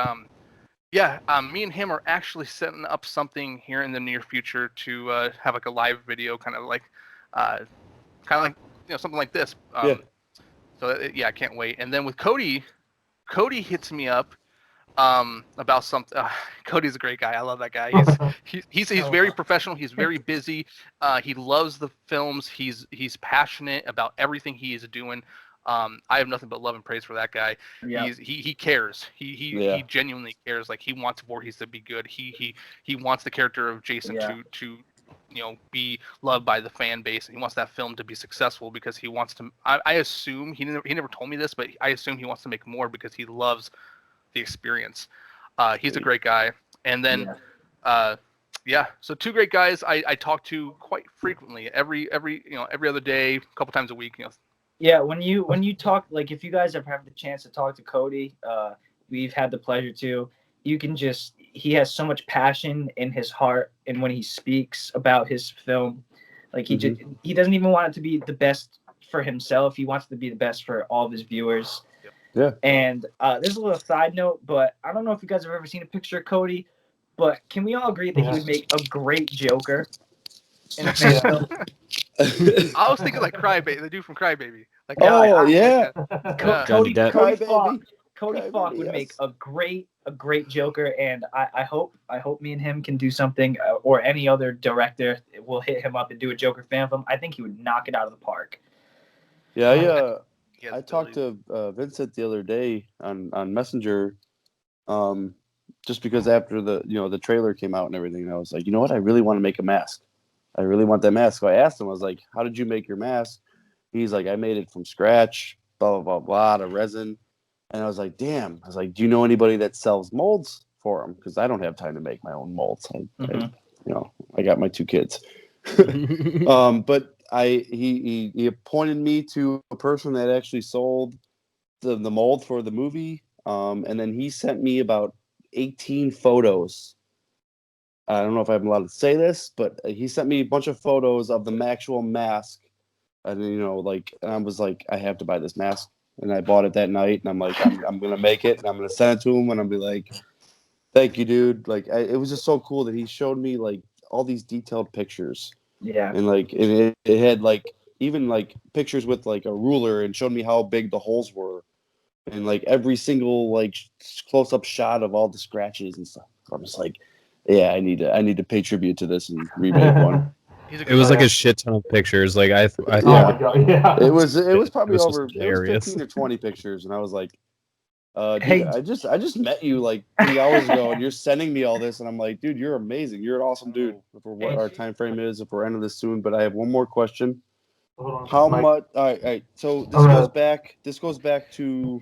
Speaker 2: me and him are actually setting up something here in the near future to have like a live video, kind of like something like this. So I can't wait. And then with Cody hits me up about something. Cody's a great guy. I love that guy. He's very professional. He's very busy. He loves the films. He's passionate about everything he is doing. I have nothing but love and praise for that guy. Yeah. He cares. He genuinely cares. Like, he wants Voorhees to be good. He wants the character of Jason to be loved by the fan base. He wants that film to be successful because he wants to. I assume he never told me this, but I assume he wants to make more because he loves the experience. He's a great guy. And then so two great guys I talk to quite frequently, every other day, a couple times a week.
Speaker 3: Yeah, when you talk, like, if you guys ever have the chance to talk to Cody, we've had the pleasure to. You can he has so much passion in his heart, and when he speaks about his film, like, he doesn't even want it to be the best for himself. He wants it to be the best for all of his viewers.
Speaker 4: Yeah.
Speaker 3: And there's a little side note, but I don't know if you guys have ever seen a picture of Cody, but can we all agree that he would make a great Joker in a film?
Speaker 2: I was thinking like Crybaby, the dude from Crybaby. Like,
Speaker 3: Cody Falk would
Speaker 4: yes.
Speaker 3: make a great Joker, and I hope me and him can do something, or any other director will hit him up and do a Joker fan film. I think he would knock it out of the park.
Speaker 4: Yeah, I talked to Vincent the other day on Messenger, just because after the trailer came out and everything, and I was like, you know what, I really want to make a mask. I really want that mask. So I asked him, I was like, how did you make your mask? He's like, I made it from scratch, blah, blah, blah, blah, out of resin. And I was like, damn. I was like, do you know anybody that sells molds for them? Because I don't have time to make my own molds. I got my two kids. But he appointed me to a person that actually sold the mold for the movie. And then he sent me about 18 photos. I don't know if I'm allowed to say this, but he sent me a bunch of photos of the actual mask And and I was like, I have to buy this mask, and I bought it that night, and I'm like, I'm gonna make it, and I'm gonna send it to him, and I'll be like, thank you, dude. Like, it was just so cool that he showed me like all these detailed pictures,
Speaker 3: Yeah.
Speaker 4: and like it had like even like pictures with like a ruler, and showed me how big the holes were, and like every single like close up shot of all the scratches and stuff. I'm just like, yeah, I need to pay tribute to this and remake one.
Speaker 6: It was like a shit ton of pictures. Like I
Speaker 1: Oh
Speaker 6: thought
Speaker 1: my god, yeah.
Speaker 4: It was probably
Speaker 6: was
Speaker 4: over. It was
Speaker 6: hilarious.
Speaker 4: 15 or 20 pictures, and I was like, dude,
Speaker 3: Hey.
Speaker 4: I just met you like 3 hours ago, and you're sending me all this, and I'm like, dude, you're amazing. You're an awesome dude. For what our time frame is, if we're ending this soon, but I have one more question.
Speaker 1: Hold on,
Speaker 4: How
Speaker 1: Mike.
Speaker 4: much? All right. So this
Speaker 1: All right.
Speaker 4: goes back. This goes back to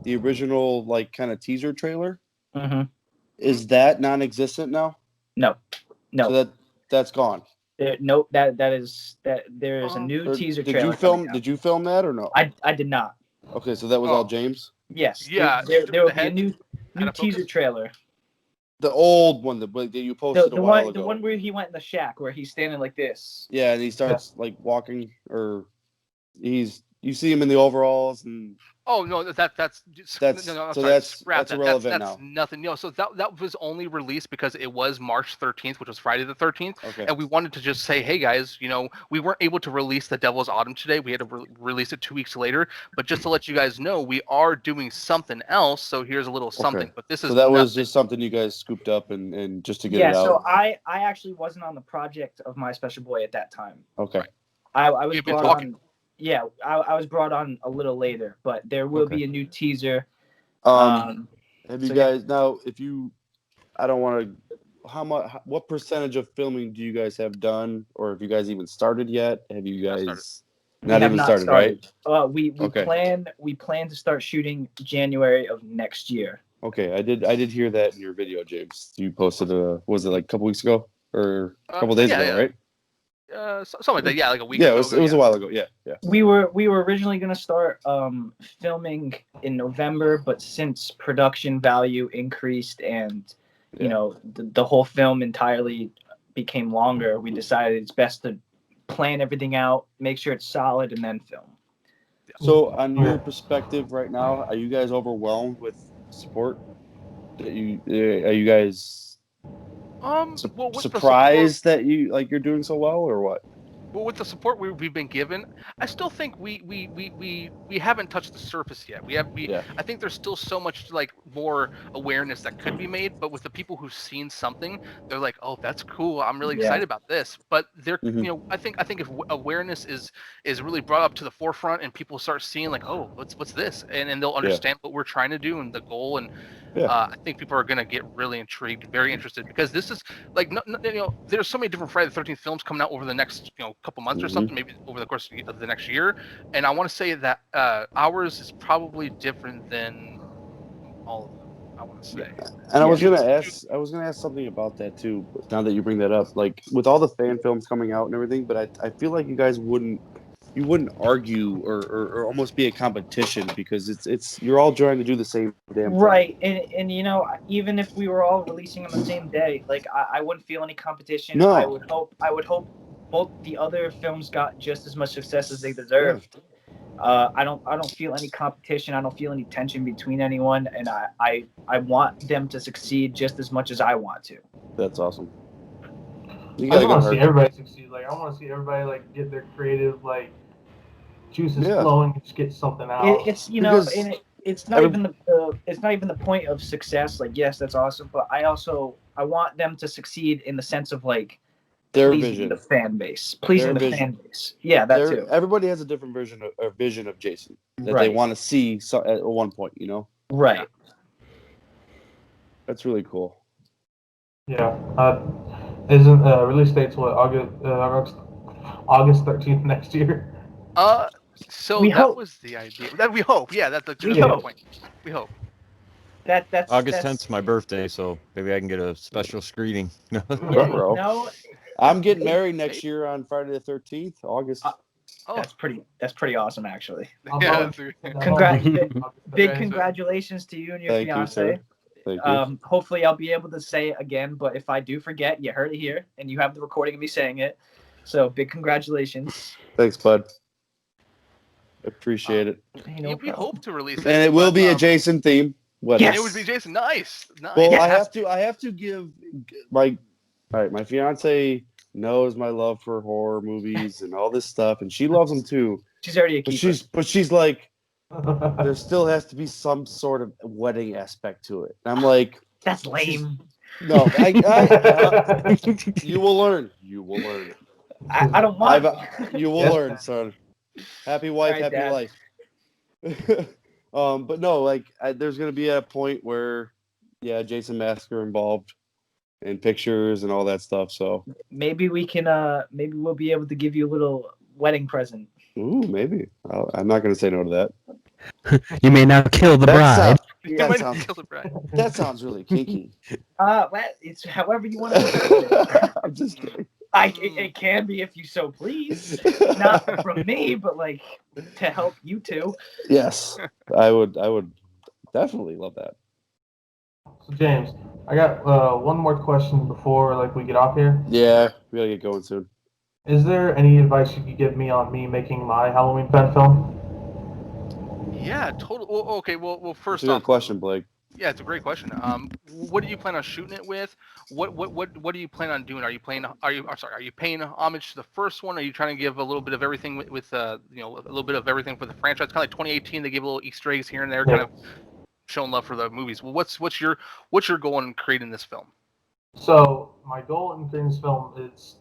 Speaker 4: the original like kind of teaser trailer.
Speaker 3: Mm-hmm.
Speaker 4: Is that non-existent now?
Speaker 3: No.
Speaker 4: So that's gone.
Speaker 3: Nope. There is a new
Speaker 4: Or
Speaker 3: teaser
Speaker 4: did
Speaker 3: trailer.
Speaker 4: you film?
Speaker 3: coming out.
Speaker 4: Did you film that or no?
Speaker 3: I did not.
Speaker 4: Okay, so that was all James.
Speaker 3: Yes.
Speaker 2: Yeah,
Speaker 3: There will be a
Speaker 2: head-
Speaker 3: new
Speaker 2: head of
Speaker 3: teaser
Speaker 2: focus.
Speaker 3: trailer.
Speaker 4: The old one that you posted
Speaker 3: The
Speaker 4: a while
Speaker 3: one
Speaker 4: ago.
Speaker 3: the one where he went in the shack where he's standing like this.
Speaker 4: Yeah, and he starts like walking, or you see him in the overalls, and
Speaker 2: Oh no, that's
Speaker 4: so
Speaker 2: sorry,
Speaker 4: that's
Speaker 2: scrap that.
Speaker 4: irrelevant
Speaker 2: That's
Speaker 4: now.
Speaker 2: nothing. So that was only released because it was March 13th, which was Friday the 13th,
Speaker 4: Okay.
Speaker 2: and we wanted to just say, hey guys, we weren't able to release The Devil's Autumn today. We had to release it 2 weeks later, but just to let you guys know, we are doing something else. So here's a little something.
Speaker 4: Okay.
Speaker 2: But this is
Speaker 4: So that was
Speaker 2: nothing.
Speaker 4: just something you guys scooped up and just to get
Speaker 3: Yeah.
Speaker 4: it out.
Speaker 3: So I actually wasn't on the project of My Special Boy at that time.
Speaker 4: Okay.
Speaker 3: I was
Speaker 2: We've been
Speaker 3: brought
Speaker 2: talking.
Speaker 3: on. Yeah, I was brought on a little later, but there will
Speaker 4: Okay.
Speaker 3: be a new teaser.
Speaker 4: Have you
Speaker 3: so
Speaker 4: guys now? I don't want to. What percentage of filming do you guys have done, or have you guys even started yet? Have you
Speaker 2: Not
Speaker 4: guys
Speaker 3: we
Speaker 4: not
Speaker 3: have
Speaker 4: even
Speaker 3: not
Speaker 4: started, right?
Speaker 3: We
Speaker 4: Okay.
Speaker 3: plan to start shooting January of next year.
Speaker 4: Okay, I did hear that in your video, James. You posted was it like a couple weeks ago or a couple days ago, right?
Speaker 2: Something like that. Yeah, like a week.
Speaker 4: Yeah,
Speaker 2: or
Speaker 4: it
Speaker 2: so
Speaker 4: was
Speaker 2: ago,
Speaker 4: a while ago. Yeah.
Speaker 3: We were originally going to start filming in November, but since production value increased and the whole film entirely became longer, we decided it's best to plan everything out, make sure it's solid, and then film.
Speaker 4: So, on your perspective right now, are you guys overwhelmed with support? Are you guys
Speaker 2: well, with the
Speaker 4: surprised that you're doing so well, or what?
Speaker 2: Well, with the support we've been given, I still think we haven't touched the surface yet. I think there's still so much like more awareness that could be made. But with the people who've seen something, they're like, "Oh, that's cool. I'm really excited about this." But they're, I think if awareness is really brought up to the forefront and people start seeing like, "Oh, what's this?" and they'll understand what we're trying to do and the goal and. I think people are going to get really intrigued, very interested, because this is like, there's so many different Friday the 13th films coming out over the next, couple months or something, maybe over the course of the next year. And I want to say that ours is probably different than all of them, I want to say.
Speaker 4: And I was gonna ask something about that too. Now that you bring that up, like with all the fan films coming out and everything, but I feel like you guys wouldn't argue or almost be a competition, because it's you're all trying to do the same damn thing.
Speaker 3: Right. And even if we were all releasing on the same day, like I wouldn't feel any competition.
Speaker 4: No.
Speaker 3: I would hope both the other films got just as much success as they deserved. I don't feel any competition. I don't feel any tension between anyone, and I want them to succeed just as much as I want to.
Speaker 4: That's awesome.
Speaker 1: I just want to see everybody succeed. Like, I want to see everybody like get their creative juices flowing and just get something out.
Speaker 3: It's it's not even the point of success. Like, yes, that's awesome, but I want them to succeed in the sense of like
Speaker 4: their
Speaker 3: pleasing
Speaker 4: vision,
Speaker 3: the fan base, pleasing the fan base. Yeah, that too.
Speaker 4: Everybody has a different vision of Jason that they want to see at one point.
Speaker 3: Right.
Speaker 2: Yeah.
Speaker 4: That's really cool.
Speaker 1: Yeah. Isn't release date's what, August 13th next year?
Speaker 2: So
Speaker 3: we
Speaker 2: that
Speaker 3: hope.
Speaker 2: Was the idea. That we hope. Yeah, that's the point. We hope.
Speaker 3: That's
Speaker 5: August 10th's my birthday, so maybe I can get a special screening.
Speaker 3: Yeah,
Speaker 4: bro.
Speaker 3: no,
Speaker 4: I'm getting married next year on Friday the 13th, August.
Speaker 3: That's pretty awesome, actually.
Speaker 2: Yeah,
Speaker 3: Big congratulations to you and your
Speaker 4: Thank
Speaker 3: fiance.
Speaker 4: You, Thank you.
Speaker 3: Hopefully I'll be able to say it again, but if I do forget, you heard it here, and you have the recording of me saying it. So big congratulations.
Speaker 4: Thanks, bud. Appreciate it.
Speaker 3: Hey, no
Speaker 2: we
Speaker 3: problem.
Speaker 2: hope to release it.
Speaker 4: And it will
Speaker 2: but,
Speaker 4: be a Jason theme. What?
Speaker 3: Yes.
Speaker 2: It would be Jason. Nice.
Speaker 4: Well,
Speaker 3: Yeah.
Speaker 4: I have to give my fiance knows my love for horror movies and all this stuff, and she loves them too.
Speaker 3: She's already a
Speaker 4: But
Speaker 3: keeper.
Speaker 4: she's like, there still has to be some sort of wedding aspect to it. And I'm like,
Speaker 3: That's lame.
Speaker 4: no, you will learn. You will learn.
Speaker 3: I don't want.
Speaker 4: You will
Speaker 1: Yes,
Speaker 4: learn,
Speaker 1: man.
Speaker 4: son. Happy wife,
Speaker 3: All right,
Speaker 4: happy
Speaker 3: Dad.
Speaker 4: life. But no, like there's gonna be a point where, yeah, Jason Masker involved in pictures and all that stuff. So
Speaker 3: Maybe we can. Maybe we'll be able to give you a little wedding present.
Speaker 4: ooh, maybe I'm not gonna say no to that.
Speaker 6: You may now kill the bride.
Speaker 2: You
Speaker 4: That
Speaker 2: might
Speaker 4: sounds,
Speaker 2: kill the bride.
Speaker 4: that sounds really kinky.
Speaker 3: Well, it's however you want to interpret it.
Speaker 4: I'm just kidding.
Speaker 3: It can be if you so please. Not from me, but like to help you two.
Speaker 4: Yes, I would definitely love that.
Speaker 1: So James, I got one more question before we get off here.
Speaker 4: Yeah, we gotta get going soon.
Speaker 1: Is there any advice you could give me on me making my Halloween fan film?
Speaker 2: Yeah, totally. Well, okay. Well,
Speaker 4: That's
Speaker 2: first
Speaker 4: a good
Speaker 2: off,
Speaker 4: question, Blake.
Speaker 2: yeah, it's a great question. What do you plan on shooting it with? What do you plan on doing? Are you paying homage to the first one? Are you trying to give a little bit of everything with a little bit of everything for the franchise? Kind of like 2018, they give little Easter eggs here and there, kind of showing love for the movies. Well, what's your goal in creating this film?
Speaker 1: So my goal in creating this film is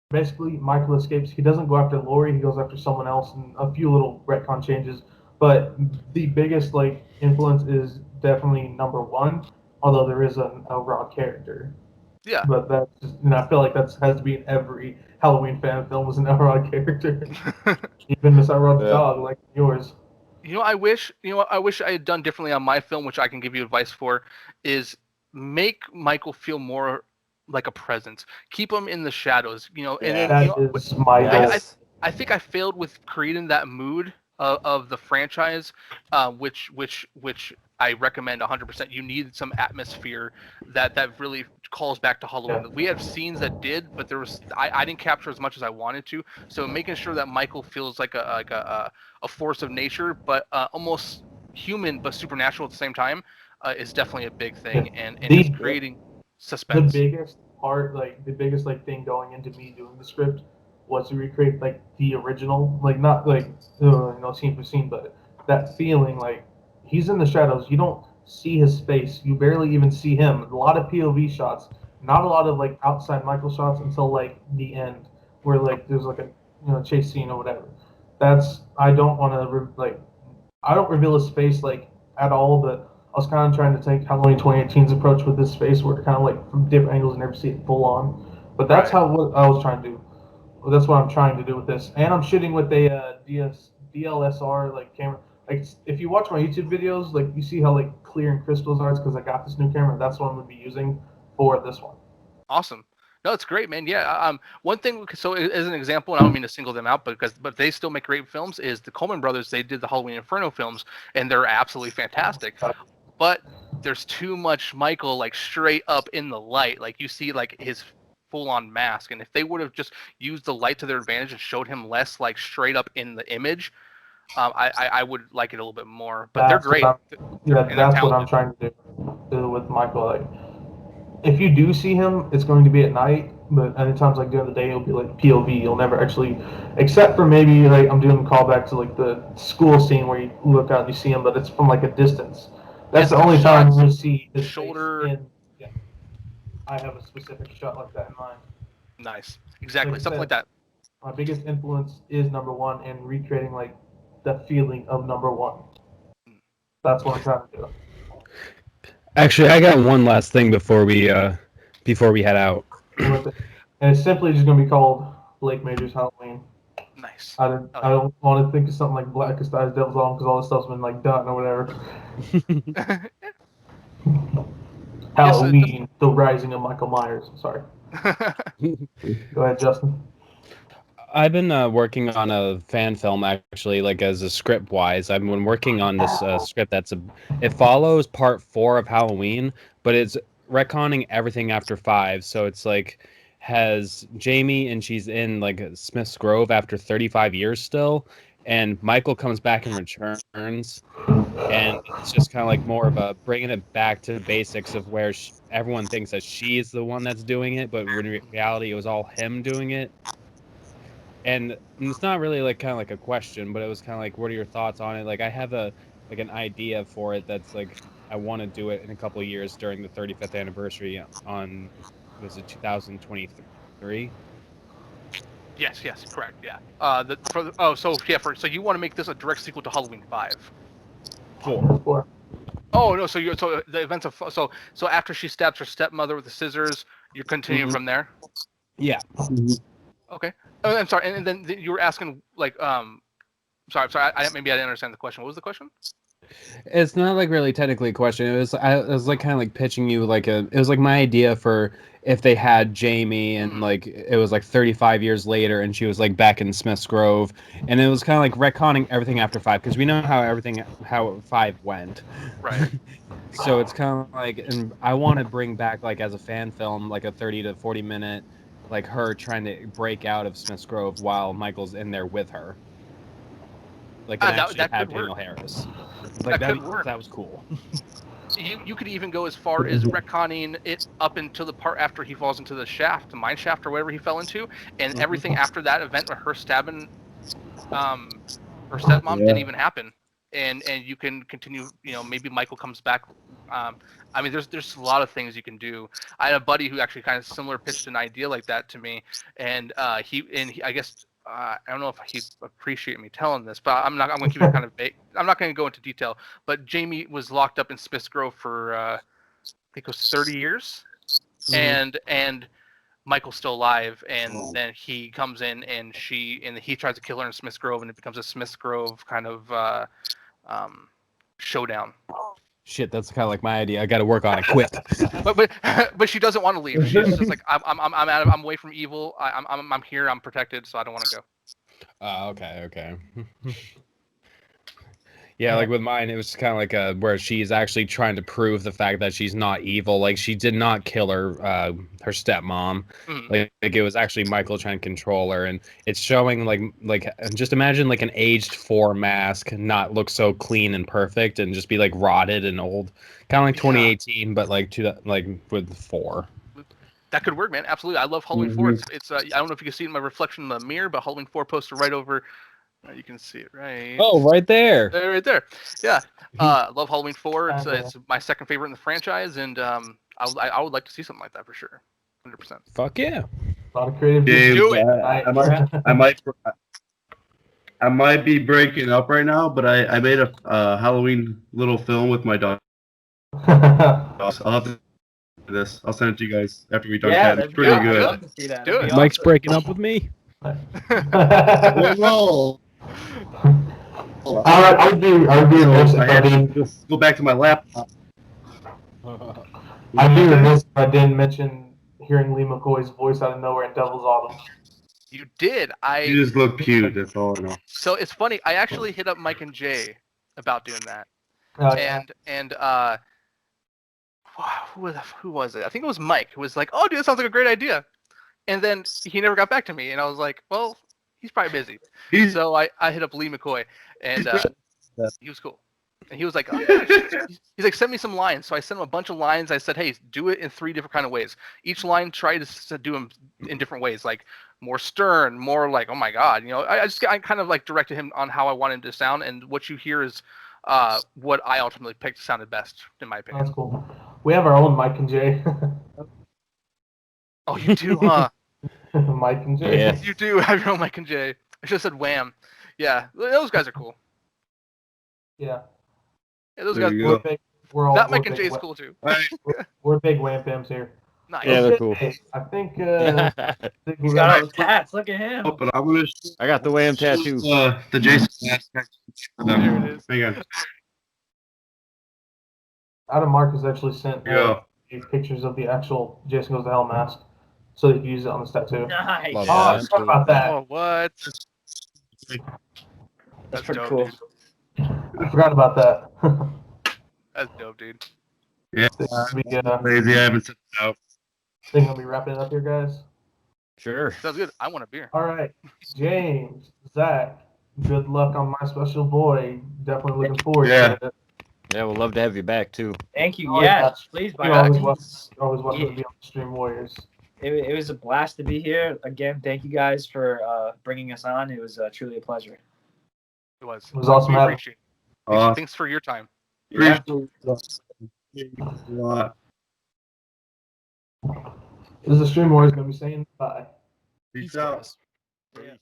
Speaker 1: basically Michael escapes. He doesn't go after Laurie. He goes after someone else, and a few little retcon changes. But the biggest influence is definitely number one. Although there is an overall character.
Speaker 2: Yeah.
Speaker 1: But that's just, I feel like that has to be in every Halloween fan film is an Elrod character. Even Miss Elrod's dog, like yours.
Speaker 2: I wish I had done differently on my film, which I can give you advice for, is make Michael feel more like a presence. Keep him in the shadows, and then,
Speaker 1: That is my goal.
Speaker 2: I think I failed with creating that mood of the franchise, which I recommend 100%. You need some atmosphere that really calls back to Halloween.
Speaker 1: Yeah.
Speaker 2: We have scenes that did, but I didn't capture as much as I wanted to. So making sure that Michael feels like a force of nature, but almost human but supernatural at the same time, is definitely a big thing.
Speaker 1: Yeah.
Speaker 2: And just creating suspense.
Speaker 1: The biggest part, the biggest thing going into me doing the script was to recreate the original, not scene for scene, but that feeling he's in the shadows. You don't see his face. You barely even see him. A lot of POV shots, not a lot of outside Michael shots until the end, where there's a chase scene or whatever. I don't want to I don't reveal his face at all, but I was kind of trying to take Halloween 2018's approach with this face, where it kind of from different angles and never see it full on. But that's what I was trying to do. Well, that's what I'm trying to do with this, and I'm shooting with a DLSR camera. If you watch my YouTube videos, you see how clear and crisp those are. It's because I got this new camera. That's what I'm gonna be using for this one.
Speaker 2: Awesome. No, it's great, man. Yeah. One thing. So as an example, and I don't mean to single them out, but they still make great films. Is the Coleman brothers? They did the Halloween Inferno films, and they're absolutely fantastic. But there's too much Michael straight up in the light. You see his full-on mask, and if they would have just used the light to their advantage and showed him less straight up in the image, I would like it a little bit more. But they're great.
Speaker 1: That's what I'm trying to do with Michael. If you do see him, it's going to be at night. But anytime during the day, it'll be POV. You'll never actually, except for maybe I'm doing a callback to the school scene where you look out and you see him, but it's from a distance. That's the only time you see his
Speaker 2: shoulder.
Speaker 1: I have a specific shot like that in mind.
Speaker 2: Nice. Exactly. Something like that.
Speaker 1: My biggest influence is number one, and recreating the feeling of number one. That's what I'm trying to do.
Speaker 6: Actually, I got one last thing before we head out.
Speaker 1: And it's simply just gonna be called Blake Major's Halloween.
Speaker 2: Nice.
Speaker 1: I don't want to think of something like Blackest Eyes, Devil's Autumn, because all this stuff's been done or whatever. Halloween, the Rising of Michael Myers. Sorry. Go ahead, Justin.
Speaker 6: I've been working on a fan film, actually, as a script wise. I've been working on this script it follows part 4 of Halloween, but it's retconning everything after 5. So it's has Jamie, and she's in Smith's Grove after 35 years still, and Michael comes back and returns, and it's just kind of like more of a bringing it back to the basics of where everyone thinks that she's the one that's doing it, but in reality, it was all him doing it. And it's not really like kind of like a question, but it was kind of like, what are your thoughts on it? Like, I have an idea for it that's like, I want to do it in a couple of years during the 35th anniversary on, was it 2023?
Speaker 2: Yes, correct. Yeah. So you want to make this a direct sequel to Halloween 5?
Speaker 1: 4.
Speaker 2: Oh no, so the events of so after she stabs her stepmother with the scissors, you continue from there.
Speaker 6: Yeah.
Speaker 2: Okay. Oh, I'm sorry, and then you were asking like sorry, maybe I didn't understand the question. What was the question?
Speaker 6: It's not like really technically a question. It was like kind of like pitching you like it was like my idea for if they had Jamie and like it was like 35 years later and she was like back in Smith's Grove, and it was kind of like retconning everything after 5 because we know how 5 went.
Speaker 2: Right.
Speaker 6: So it's kind of like, and I want to bring back like as a fan film like a 30 to 40 minute like her trying to break out of Smith's Grove while Michael's in there with her. Like and actually
Speaker 2: that
Speaker 6: have
Speaker 2: could
Speaker 6: Daniel
Speaker 2: work.
Speaker 6: Harris. Like
Speaker 2: that could work.
Speaker 6: That was cool.
Speaker 2: You could even go as far as retconning it up until the part after he falls into the shaft, the mine shaft or whatever he fell into, and everything after that event with her stabbing her stepmom didn't even happen. And you can continue, maybe Michael comes back. I mean, there's a lot of things you can do. I had a buddy who actually kind of similar pitched an idea like that to me, and he I guess I don't know if he'd appreciate me telling this, but I'm going to keep it kind of vague. I'm not going to go into detail. But Jamie was locked up in Smith's Grove for I think it was 30 years, and Michael's still alive, and then he comes in and he tries to kill her in Smith's Grove, and it becomes a Smith's Grove kind of showdown.
Speaker 6: Shit, that's kind of like my idea. I got to work on it quick.
Speaker 2: but she doesn't want to leave. She's just like I'm away from evil. I'm here. I'm protected, so I don't want to go.
Speaker 6: Okay. Yeah, like with mine, it was kind of like where she's actually trying to prove the fact that she's not evil. Like she did not kill her stepmom. Like it was actually Michael trying to control her, and it's showing like just imagine like an aged 4 mask not look so clean and perfect, and just be like rotted and old, kind of like 2018, but like with 4.
Speaker 2: That could work, man. Absolutely. I love Halloween 4. It's I don't know if you can see it in my reflection in the mirror, but Halloween 4 poster right over. You can see it right.
Speaker 6: Oh, right there.
Speaker 2: Right there. Yeah. Love Halloween 4. It's my second favorite in the franchise, and I would like to see something like that for sure. 100%.
Speaker 6: Fuck yeah.
Speaker 1: A lot of creative.
Speaker 2: Do it.
Speaker 4: I might be breaking up right now, but I made a Halloween little film with my dog. I'll have to do this. I'll send it to you guys after we done.
Speaker 3: Yeah,
Speaker 4: it's pretty good.
Speaker 3: I'd love to see that.
Speaker 2: Do it.
Speaker 6: Mike's breaking up with me.
Speaker 4: Whoa.
Speaker 1: I would be remiss if I didn't.
Speaker 4: Just go back to my laptop.
Speaker 1: I'd be remiss if I didn't mention hearing Lee McCoy's voice out of nowhere in Devil's Autumn.
Speaker 2: You did.
Speaker 4: You just look cute. That's all I know.
Speaker 2: So it's funny. I actually hit up Mike and Jay about doing that, and who was it? I think it was Mike who was like, "Oh, dude, that sounds like a great idea," and then he never got back to me, and I was like, "Well, he's probably busy." So I hit up Lee McCoy, and he was cool. And he was like, "Oh, yeah." He's like, "Send me some lines." So I sent him a bunch of lines. I said, "Hey, do it in 3 different kind of ways. Each line, try to do them in different ways, like more stern, more like, oh my God." I kind of like directed him on how I wanted him to sound, and what you hear is what I ultimately picked sounded best, in my opinion.
Speaker 1: That's cool. We have our own Mike and Jay.
Speaker 2: Oh, you do, huh?
Speaker 1: Mike and Jay.
Speaker 6: Yeah.
Speaker 2: You do have your own Mike and Jay. I should have said Wham. Yeah, those guys are cool.
Speaker 1: Yeah.
Speaker 2: Yeah, those
Speaker 4: There
Speaker 2: guys.
Speaker 4: you go.
Speaker 2: That Mike and Jay is cool too.
Speaker 1: We're big Wham Fams here.
Speaker 2: Nice.
Speaker 6: Yeah, they're cool.
Speaker 1: I think
Speaker 3: He's got all his tats. Look at him.
Speaker 4: Oh, but I'm gonna
Speaker 5: I got the Wham tattoo.
Speaker 4: the Jason mask.
Speaker 2: There it is.
Speaker 4: Hang on.
Speaker 1: Adam Marcus actually sent
Speaker 4: Yeah.
Speaker 1: pictures of the actual Jason Goes to Hell mask, so they could use it on this tattoo.
Speaker 3: Nice.
Speaker 6: Love
Speaker 1: Oh, I
Speaker 6: that.
Speaker 1: forgot about that.
Speaker 2: Oh, what?
Speaker 3: That's pretty
Speaker 2: dope,
Speaker 3: cool.
Speaker 2: dude.
Speaker 1: I forgot about that.
Speaker 2: That's dope, dude.
Speaker 4: Yeah. Lazy. I haven't sent it out.
Speaker 1: Think I'll be wrapping it up here, guys.
Speaker 5: Sure.
Speaker 2: Sounds good. I want a beer.
Speaker 1: All right, James, Zach, good luck on my special boy. Definitely looking forward
Speaker 7: Yeah.
Speaker 1: to it.
Speaker 5: Yeah, we'll love to have you back too.
Speaker 3: Thank you.
Speaker 1: Oh,
Speaker 3: Yeah,
Speaker 1: yeah.
Speaker 3: please, by
Speaker 1: You're
Speaker 3: all
Speaker 1: always
Speaker 3: means.
Speaker 1: welcome
Speaker 3: Yeah.
Speaker 1: to be on Extreme Warriors.
Speaker 3: It was a blast to be here. Again, thank you guys for bringing us on. It was truly a pleasure.
Speaker 2: It was.
Speaker 1: It was awesome
Speaker 2: We
Speaker 1: having
Speaker 2: appreciate it.
Speaker 7: Awesome.
Speaker 2: Thanks for your time.
Speaker 3: Yeah.
Speaker 7: Appreciate it a lot.
Speaker 1: This is Extreme Warriors going to be saying bye.
Speaker 7: Peace out.
Speaker 3: Yeah.